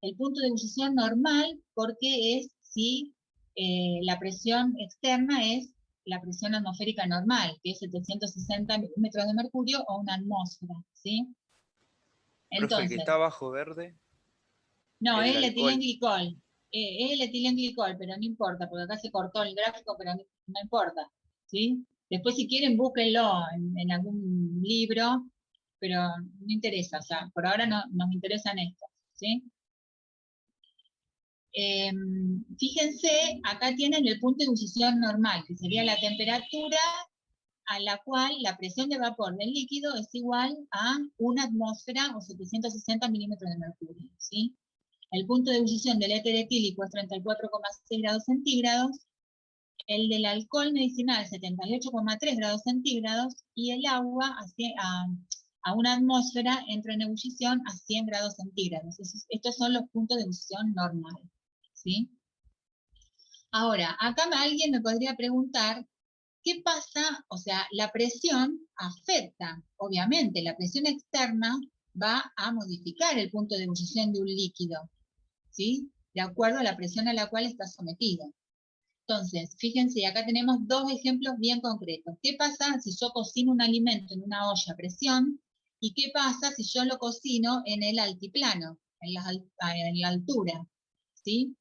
el punto de ebullición normal, porque es si la presión externa es la presión atmosférica normal, que es 760 milímetros de mercurio o una atmósfera, ¿sí? Profe, el que Entonces, está abajo verde, no, es el el alcohol. etilenglicol. Es el etilenglicol, pero no importa, porque acá se cortó el gráfico, pero no importa, ¿sí? Después, si quieren, búsquenlo en algún libro, pero no interesa, o sea, por ahora no nos interesan estos, ¿sí? Fíjense, acá tienen el punto de ebullición normal, que sería la temperatura a la cual la presión de vapor del líquido es igual a una atmósfera o 760 milímetros de mercurio, ¿sí? El punto de ebullición del éter etílico es 34,6 grados centígrados, el del alcohol medicinal 78,3 grados centígrados y el agua a una atmósfera entra en ebullición a 100 grados centígrados. Estos son los puntos de ebullición normales, ¿sí? Ahora, acá alguien me podría preguntar, ¿qué pasa? O sea, la presión afecta, obviamente, la presión externa va a modificar el punto de ebullición de un líquido, ¿sí? De acuerdo a la presión a la cual está sometido. Entonces, fíjense, acá tenemos dos ejemplos bien concretos. ¿Qué pasa si yo cocino un alimento en una olla a presión? ¿Y qué pasa si yo lo cocino en el altiplano, en la altura? ¿Sí?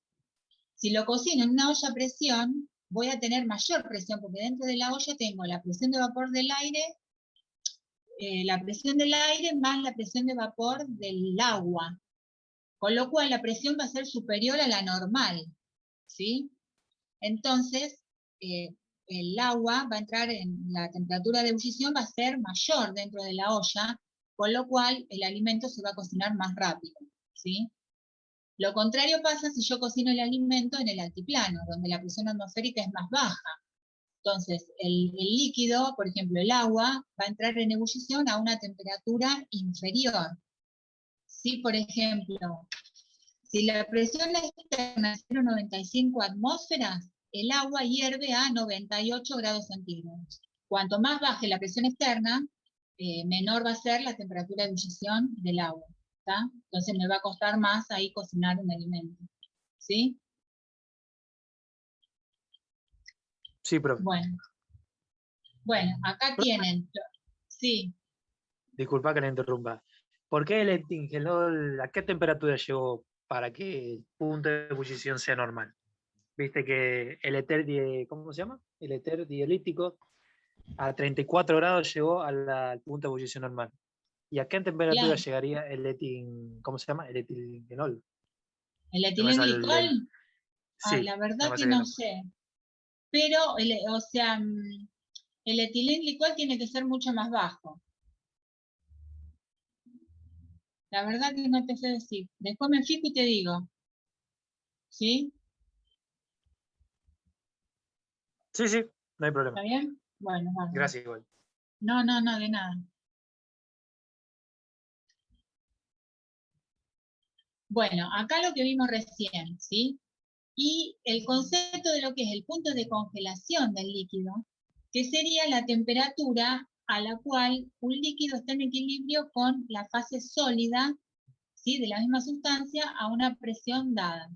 Si lo cocino en una olla a presión, voy a tener mayor presión, porque dentro de la olla tengo la presión de vapor del aire, más la presión de vapor del agua. Con lo cual la presión va a ser superior a la normal, ¿sí? Entonces, el agua va a entrar en la temperatura de ebullición, va a ser mayor dentro de la olla, con lo cual el alimento se va a cocinar más rápido, ¿sí? Lo contrario pasa si yo cocino el alimento en el altiplano, donde la presión atmosférica es más baja. Entonces, el líquido, por ejemplo, el agua, va a entrar en ebullición a una temperatura inferior. Si, por ejemplo, si la presión externa es 0,95 atmósferas, el agua hierve a 98 grados centígrados. Cuanto más baje la presión externa, menor va a ser la temperatura de ebullición del agua, ¿tá? Entonces me va a costar más ahí cocinar un alimento, ¿sí? Sí, profe. Bueno, acá tienen, sí. Disculpa que le interrumpa. ¿Por qué el etilenglicol, a qué temperatura llegó para que el punto de ebullición sea normal? Viste que el éter, ¿cómo se llama? El éter dielítico a 34 grados llegó al punto de ebullición normal. ¿Y a qué temperatura Claro. llegaría ¿cómo se llama? El etilenglicol. ¿El etilenglicol? Sí, La verdad no me que sale el no nombre. sé. Pero, o sea, el etilenglicol tiene que ser mucho más bajo. La verdad que no te sé decir. Después me fijo y te digo. ¿Sí? Sí, sí, no hay ¿Está problema. bien? Bueno, vamos. Gracias igual. No, de nada. Bueno, acá lo que vimos recién, ¿sí? Y el concepto de lo que es el punto de congelación del líquido, que sería la temperatura a la cual un líquido está en equilibrio con la fase sólida, ¿sí?, de la misma sustancia a una presión dada.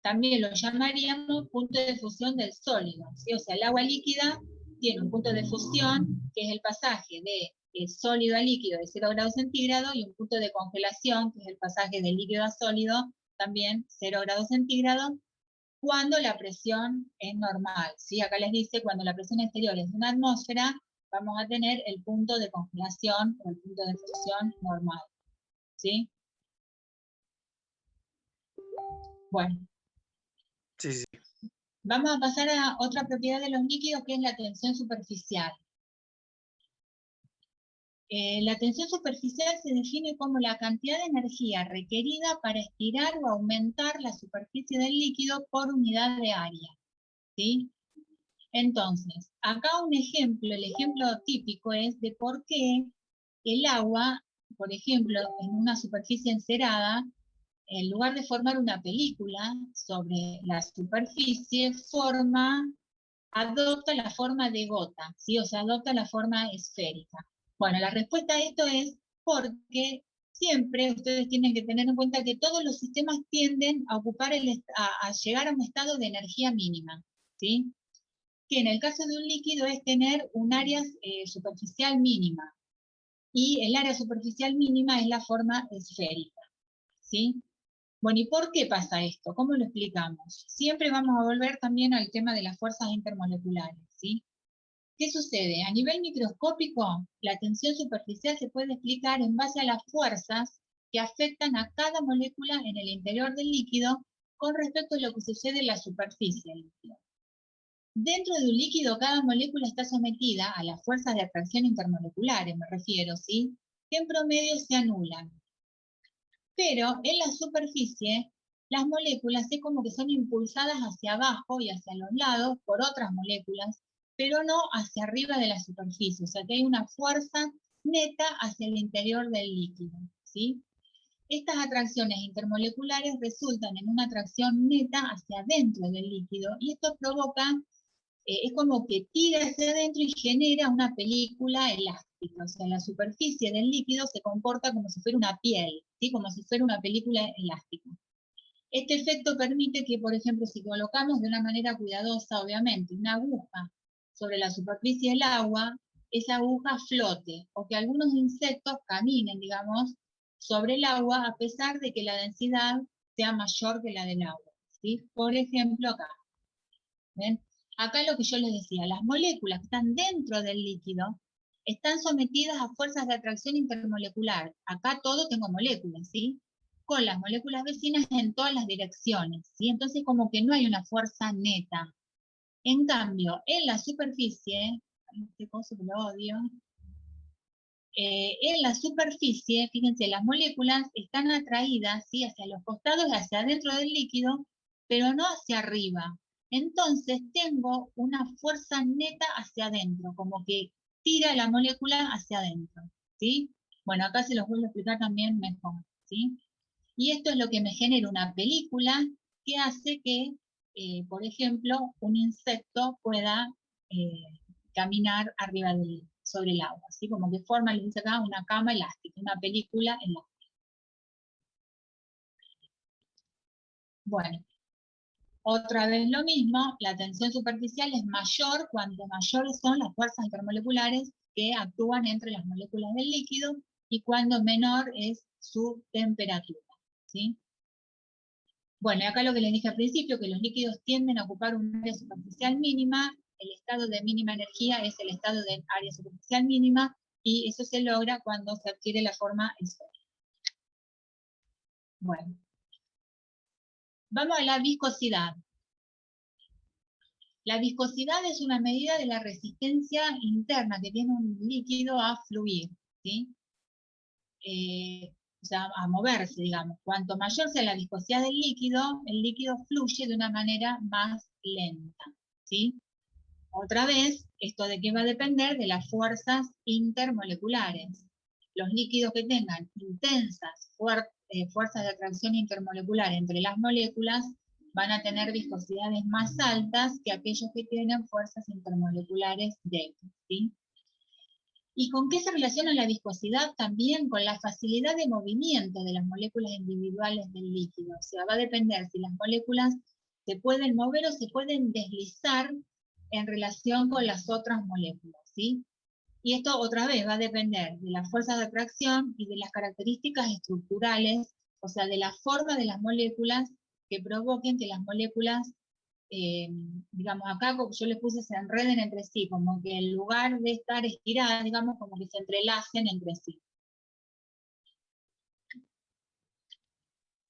También lo llamaríamos punto de fusión del sólido, ¿sí? O sea, el agua líquida tiene un punto de fusión, que es el pasaje de sólido a líquido de 0 grados centígrados, y un punto de congelación, que es el pasaje de líquido a sólido, también 0 grados centígrados, cuando la presión es normal, ¿sí? Acá les dice, cuando la presión exterior es de una atmósfera, vamos a tener el punto de congelación o el punto de fusión normal, ¿sí? Bueno. Sí, sí. Vamos a pasar a otra propiedad de los líquidos, que es la tensión superficial. La tensión superficial se define como la cantidad de energía requerida para estirar o aumentar la superficie del líquido por unidad de área, ¿sí? Entonces, acá un ejemplo, el ejemplo típico es de por qué el agua, por ejemplo, en una superficie encerada, en lugar de formar una película sobre la superficie, adopta la forma de gota, ¿sí? O sea, adopta la forma esférica. Bueno, la respuesta a esto es porque siempre ustedes tienen que tener en cuenta que todos los sistemas tienden a ocupar a llegar a un estado de energía mínima, ¿sí? Que en el caso de un líquido es tener un área superficial mínima, y el área superficial mínima es la forma esférica, ¿sí? Bueno, ¿y por qué pasa esto? ¿Cómo lo explicamos? Siempre vamos a volver también al tema de las fuerzas intermoleculares, ¿sí? ¿Qué sucede? A nivel microscópico, la tensión superficial se puede explicar en base a las fuerzas que afectan a cada molécula en el interior del líquido con respecto a lo que sucede en la superficie del líquido. Dentro de un líquido, cada molécula está sometida a las fuerzas de atracción intermoleculares, me refiero, ¿sí? Que en promedio se anulan. Pero en la superficie, las moléculas es como que son impulsadas hacia abajo y hacia los lados por otras moléculas, pero no hacia arriba de la superficie. O sea que hay una fuerza neta hacia el interior del líquido, ¿sí? Estas atracciones intermoleculares resultan en una atracción neta hacia adentro del líquido, y esto provoca, es como que tira hacia adentro y genera una película elástica. O sea, la superficie del líquido se comporta como si fuera una piel, ¿sí? Como si fuera una película elástica. Este efecto permite que, por ejemplo, si colocamos de una manera cuidadosa, obviamente, una aguja sobre la superficie del agua, esa aguja flote, o que algunos insectos caminen, digamos, sobre el agua, a pesar de que la densidad sea mayor que la del agua, ¿sí? Por ejemplo, acá. ¿Ven? Acá lo que yo les decía, las moléculas que están dentro del líquido están sometidas a fuerzas de atracción intermolecular. Acá todo tengo moléculas, ¿sí? Con las moléculas vecinas en todas las direcciones, ¿sí? Entonces como que no hay una fuerza neta. En cambio, en la superficie, este coso que lo odio, en la superficie, fíjense, las moléculas están atraídas, ¿sí?, hacia los costados y hacia adentro del líquido, pero no hacia arriba. Entonces tengo una fuerza neta hacia adentro, como que tira la molécula hacia adentro, ¿sí? Bueno, acá se los vuelvo a explicar también mejor, ¿sí? Y esto es lo que me genera una película que hace que, por ejemplo, un insecto pueda caminar arriba sobre el agua, ¿sí? Como que forma, le dice acá, una cama elástica, una película elástica. Bueno, otra vez lo mismo, la tensión superficial es mayor cuanto mayores son las fuerzas intermoleculares que actúan entre las moléculas del líquido, y cuando menor es su temperatura, ¿sí? Bueno, y acá lo que les dije al principio, que los líquidos tienden a ocupar un área superficial mínima, el estado de mínima energía es el estado de área superficial mínima, y eso se logra cuando se adquiere la forma esférica. Bueno, vamos a la viscosidad. La viscosidad es una medida de la resistencia interna que tiene un líquido a fluir, ¿sí? O sea, a moverse, digamos. Cuanto mayor sea la viscosidad del líquido, el líquido fluye de una manera más lenta, ¿sí? otra vez, ¿esto de qué va a depender? De las fuerzas intermoleculares. Los líquidos que tengan intensas fuerzas de atracción intermolecular entre las moléculas van a tener viscosidades más altas que aquellos que tienen fuerzas intermoleculares débiles, ¿sí? ¿Y con qué se relaciona la viscosidad? También con la facilidad de movimiento de las moléculas individuales del líquido. O sea, va a depender si las moléculas se pueden mover o se pueden deslizar en relación con las otras moléculas, ¿sí? Y esto otra vez va a depender de las fuerzas de atracción y de las características estructurales, o sea, de la forma de las moléculas que provoquen que las moléculas, digamos, acá yo les puse se enreden entre sí, como que en lugar de estar estiradas, digamos, como que se entrelacen entre sí.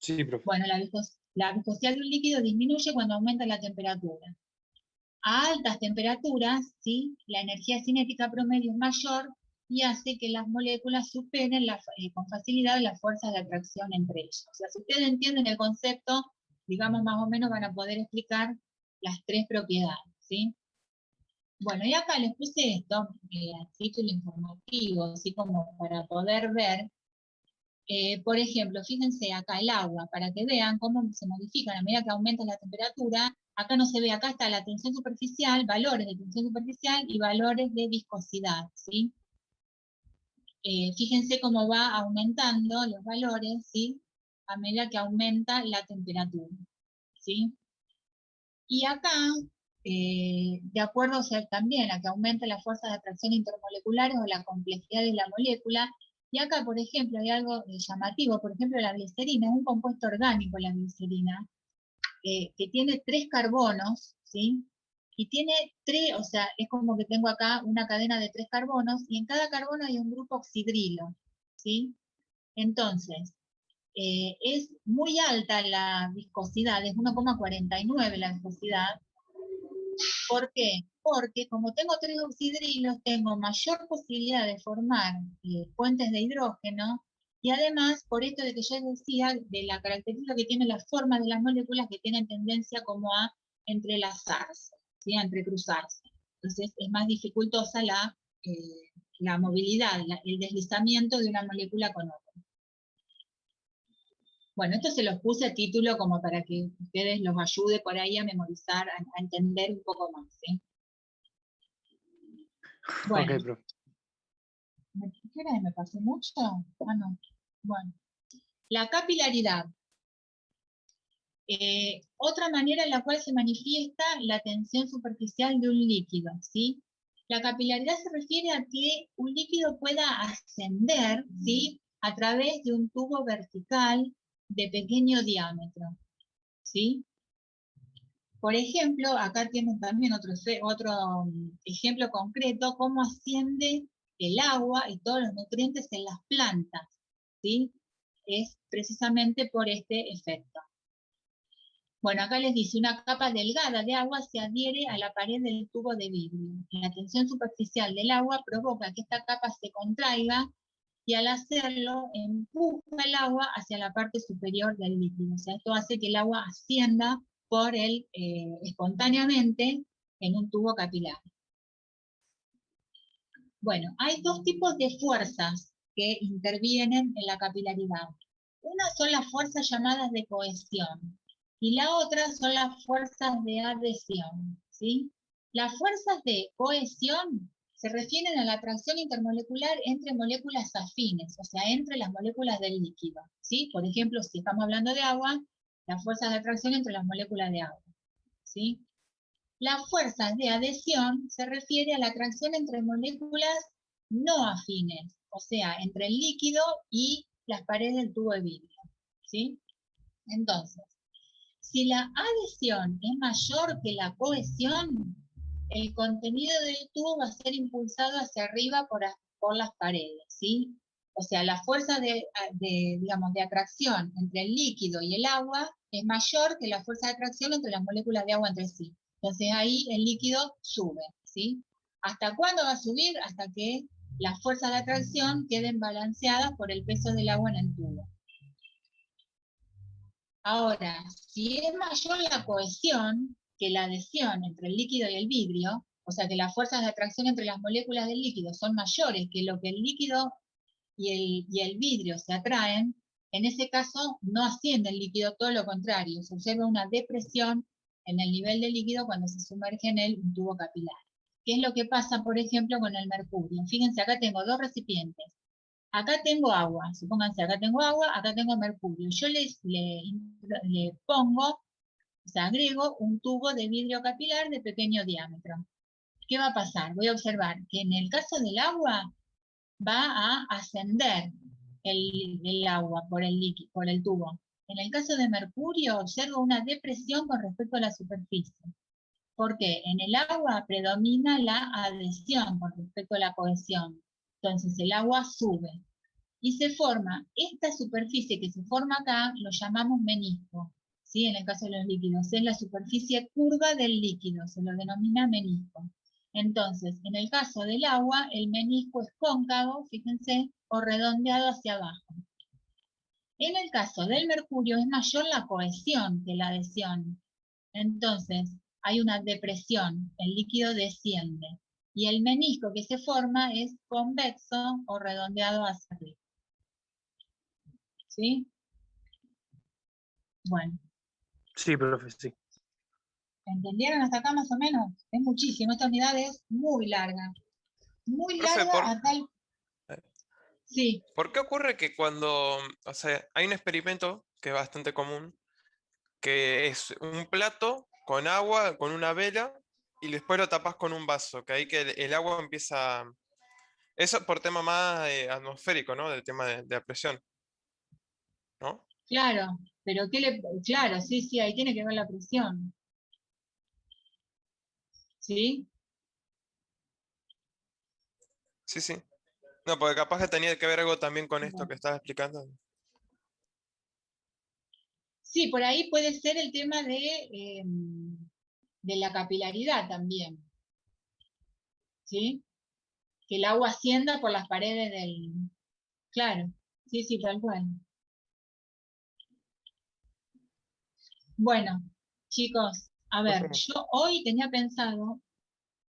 Sí, profe. Bueno, la viscosidad de un líquido disminuye cuando aumenta la temperatura. A altas temperaturas, ¿sí?, la energía cinética promedio es mayor y hace que las moléculas superen con facilidad las fuerzas de atracción entre ellas. O sea, si ustedes entienden el concepto, digamos, más o menos van a poder explicar las tres propiedades, ¿sí? Bueno, y acá les puse esto, a título informativo, así como para poder ver. Por ejemplo, fíjense acá el agua, para que vean cómo se modifica a medida que aumenta la temperatura. Acá no se ve, acá está la tensión superficial, valores de tensión superficial y valores de viscosidad, ¿sí? Fíjense cómo va aumentando los valores, ¿sí?, a medida que aumenta la temperatura, ¿sí? Y acá, de acuerdo, o sea, también a que aumenta las fuerzas de atracción intermoleculares o la complejidad de la molécula. Y acá, por ejemplo, hay algo llamativo. Por ejemplo, la glicerina es un compuesto orgánico, la glicerina, que tiene 3 carbonos, ¿sí? Y tiene 3, o sea, es como que tengo acá una cadena de 3 carbonos, y en cada carbono hay un grupo oxidrilo, ¿sí? Entonces, es muy alta la viscosidad, es 1,49 la viscosidad. ¿Por qué? Porque como tengo 3 oxidrilos, tengo mayor posibilidad de formar puentes de hidrógeno, y además, por esto de que ya decía, de la característica que tiene la forma de las moléculas que tienen tendencia como a entrelazarse, ¿sí?, a entrecruzarse. Entonces es más dificultosa la movilidad, el deslizamiento de una molécula con otra. Bueno, esto se los puse a título como para que ustedes los ayude por ahí a memorizar, a entender un poco más, ¿sí? Bueno, Ok, profe. ¿qué hora me pasé mucho? Ah, no. Bueno, la capilaridad. Otra manera en la cual se manifiesta la tensión superficial de un líquido, ¿sí? La capilaridad se refiere a que un líquido pueda ascender, ¿sí?, a través de un tubo vertical de pequeño diámetro, ¿sí? Por ejemplo, acá tienen también otro ejemplo concreto, cómo asciende el agua y todos los nutrientes en las plantas, ¿sí? Es precisamente por este efecto. Bueno, acá les dice, una capa delgada de agua se adhiere a la pared del tubo de vidrio. La tensión superficial del agua provoca que esta capa se contraiga y al hacerlo empuja el agua hacia la parte superior del líquido. O sea, esto hace que el agua ascienda espontáneamente en un tubo capilar. Bueno, hay 2 tipos de fuerzas que intervienen en la capilaridad. Una son las fuerzas llamadas de cohesión y la otra son las fuerzas de adhesión, ¿sí? Las fuerzas de cohesión se refieren a la atracción intermolecular entre moléculas afines, o sea, entre las moléculas del líquido, ¿sí? Por ejemplo, si estamos hablando de agua, las fuerzas de atracción entre las moléculas de agua, ¿sí? Las fuerzas de adhesión se refiere a la atracción entre moléculas no afines, o sea, entre el líquido y las paredes del tubo de vidrio, ¿sí? Entonces, si la adhesión es mayor que la cohesión, el contenido del tubo va a ser impulsado hacia arriba por las paredes, ¿sí? O sea, la fuerza digamos, de atracción entre el líquido y el agua es mayor que la fuerza de atracción entre las moléculas de agua entre sí. Entonces ahí el líquido sube, ¿sí? ¿Hasta cuándo va a subir? Hasta que las fuerzas de atracción queden balanceadas por el peso del agua en el tubo. Ahora, si es mayor la cohesión que la adhesión entre el líquido y el vidrio, o sea que las fuerzas de atracción entre las moléculas del líquido son mayores que lo que el líquido y el vidrio se atraen, en ese caso no asciende el líquido, todo lo contrario, se observa una depresión en el nivel del líquido cuando se sumerge en un tubo capilar. ¿Qué es lo que pasa, por ejemplo, con el mercurio? Fíjense, acá tengo dos recipientes. Acá tengo agua, supónganse, acá tengo agua, acá tengo mercurio. Yo le pongo, o sea, agrego un tubo de vidrio capilar de pequeño diámetro. ¿Qué va a pasar? Voy a observar que en el caso del agua va a ascender el agua por el tubo. En el caso de mercurio observo una depresión con respecto a la superficie. Porque en el agua predomina la adhesión con respecto a la cohesión. Entonces el agua sube. Y se forma, esta superficie que se forma acá, lo llamamos menisco. ¿Sí? En el caso de los líquidos, es la superficie curva del líquido, se lo denomina menisco. Entonces, en el caso del agua, el menisco es cóncavo, fíjense, o redondeado hacia abajo. En el caso del mercurio es mayor la cohesión que la adhesión. Entonces, hay una depresión, el líquido desciende. Y el menisco que se forma es convexo o redondeado hacia arriba. ¿Sí? Bueno. Sí, profe, sí. ¿Entendieron hasta acá más o menos? Es muchísimo, esta unidad es muy larga. Muy Profe, larga a tal... Sí, ¿por qué ocurre que cuando, o sea, hay un experimento que es bastante común, que es un plato con agua, con una vela, y después lo tapas con un vaso, que ahí que el agua empieza... Eso por tema más atmosférico, ¿no? Del tema de la presión, ¿no? claro, pero claro, sí, sí, ahí tiene que ver la presión. ¿Sí? Sí, sí. No, porque capaz que tenía que ver algo también con esto Bueno. que estabas explicando. Sí, por ahí puede ser el tema de la capilaridad también. ¿Sí? Que el agua ascienda por las paredes del... Claro, sí, sí, tal cual. Bueno, chicos, a ver, Profe. yo hoy tenía pensado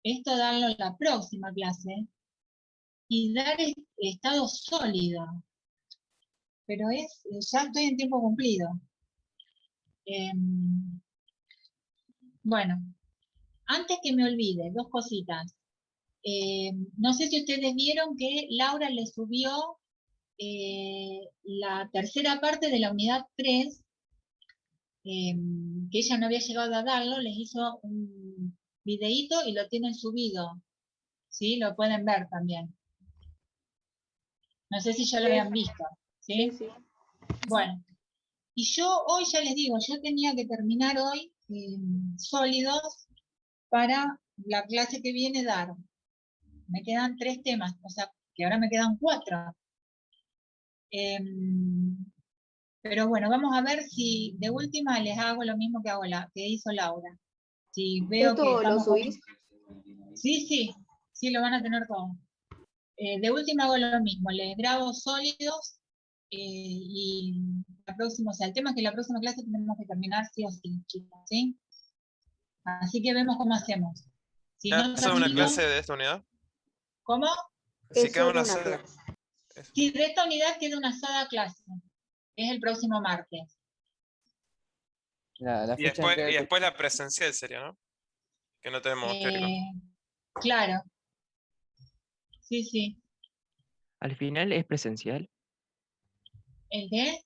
esto darlo en la próxima clase y dar estado sólido, pero ya estoy en tiempo cumplido. Bueno, antes que me olvide, dos cositas. No sé si ustedes vieron que Laura le subió la tercera parte de la unidad 3, que ella no había llegado a darlo, les hizo un videíto y lo tienen subido. ¿Sí? Lo pueden ver también. No sé si ya lo habían visto. ¿Sí? Sí. Bueno, y yo hoy ya les digo, yo tenía que terminar hoy sólidos para la clase que viene dar. Me quedan 3 temas, o sea, que ahora me quedan 4. Pero bueno, vamos a ver si de última les hago lo mismo que hizo Laura. Si veo que ¿Esto lo estamos... subís? Sí, lo van a tener todo. De última hago lo mismo, les grabo sólidos y la próxima, o sea, el tema es que la próxima clase tenemos que terminar sí o sí, chicos, ¿sí? Así que vemos cómo hacemos. Si no ¿Eso es una termino, clase de esta unidad? ¿cómo? Sí, Es queda solo una una sede. clase. Eso. Si de esta unidad queda una sola clase, que es el próximo martes. La Y fecha de entrega del después la presencial sería, ¿no? Que no tenemos teórico. Claro. Sí, sí. ¿Al final es presencial? ¿El qué?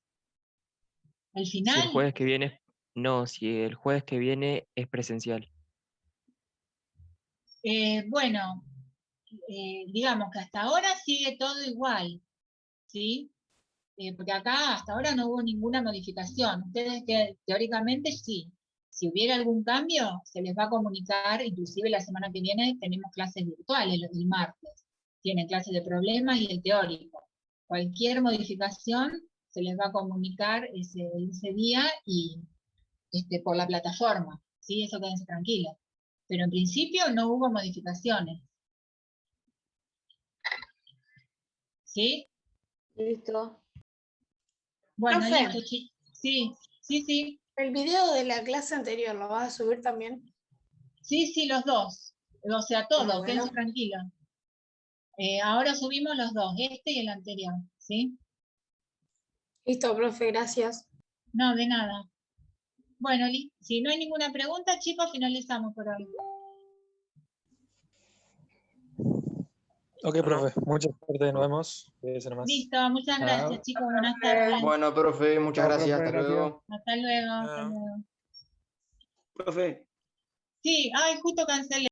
¿El Si final? el jueves que viene, no, si el jueves que viene es presencial. Bueno, digamos que hasta ahora sigue todo igual, ¿sí? Porque acá hasta ahora no hubo ninguna modificación. Ustedes que teóricamente sí. Si hubiera algún cambio, se les va a comunicar, inclusive la semana que viene tenemos clases virtuales, el martes. Tienen clases de problemas y el teórico. Cualquier modificación se les va a comunicar ese día y por la plataforma. ¿Sí? Eso quédense tranquilos. Pero en principio no hubo modificaciones. ¿Sí? Listo. Bueno, Profe. listo, chicos. Sí, sí, sí. El video de la clase anterior, ¿lo vas a subir también? Sí, sí, los dos. O sea, todo, Bueno. quédense tranquilos. Ahora subimos los dos, este y el anterior, ¿sí? Listo, profe, gracias. No, de nada. Bueno, si no hay ninguna pregunta, chicos, finalizamos por hoy. Ok, profe. Mucha suerte, nos vemos. Cuídese nomás. Listo, muchas Chao. gracias, chicos. Buenas tardes. Bueno, profe, muchas Chao, gracias. profe, Hasta gracias. luego. Hasta luego, hasta Ah. luego. Profe. Sí, ay, justo cancelé.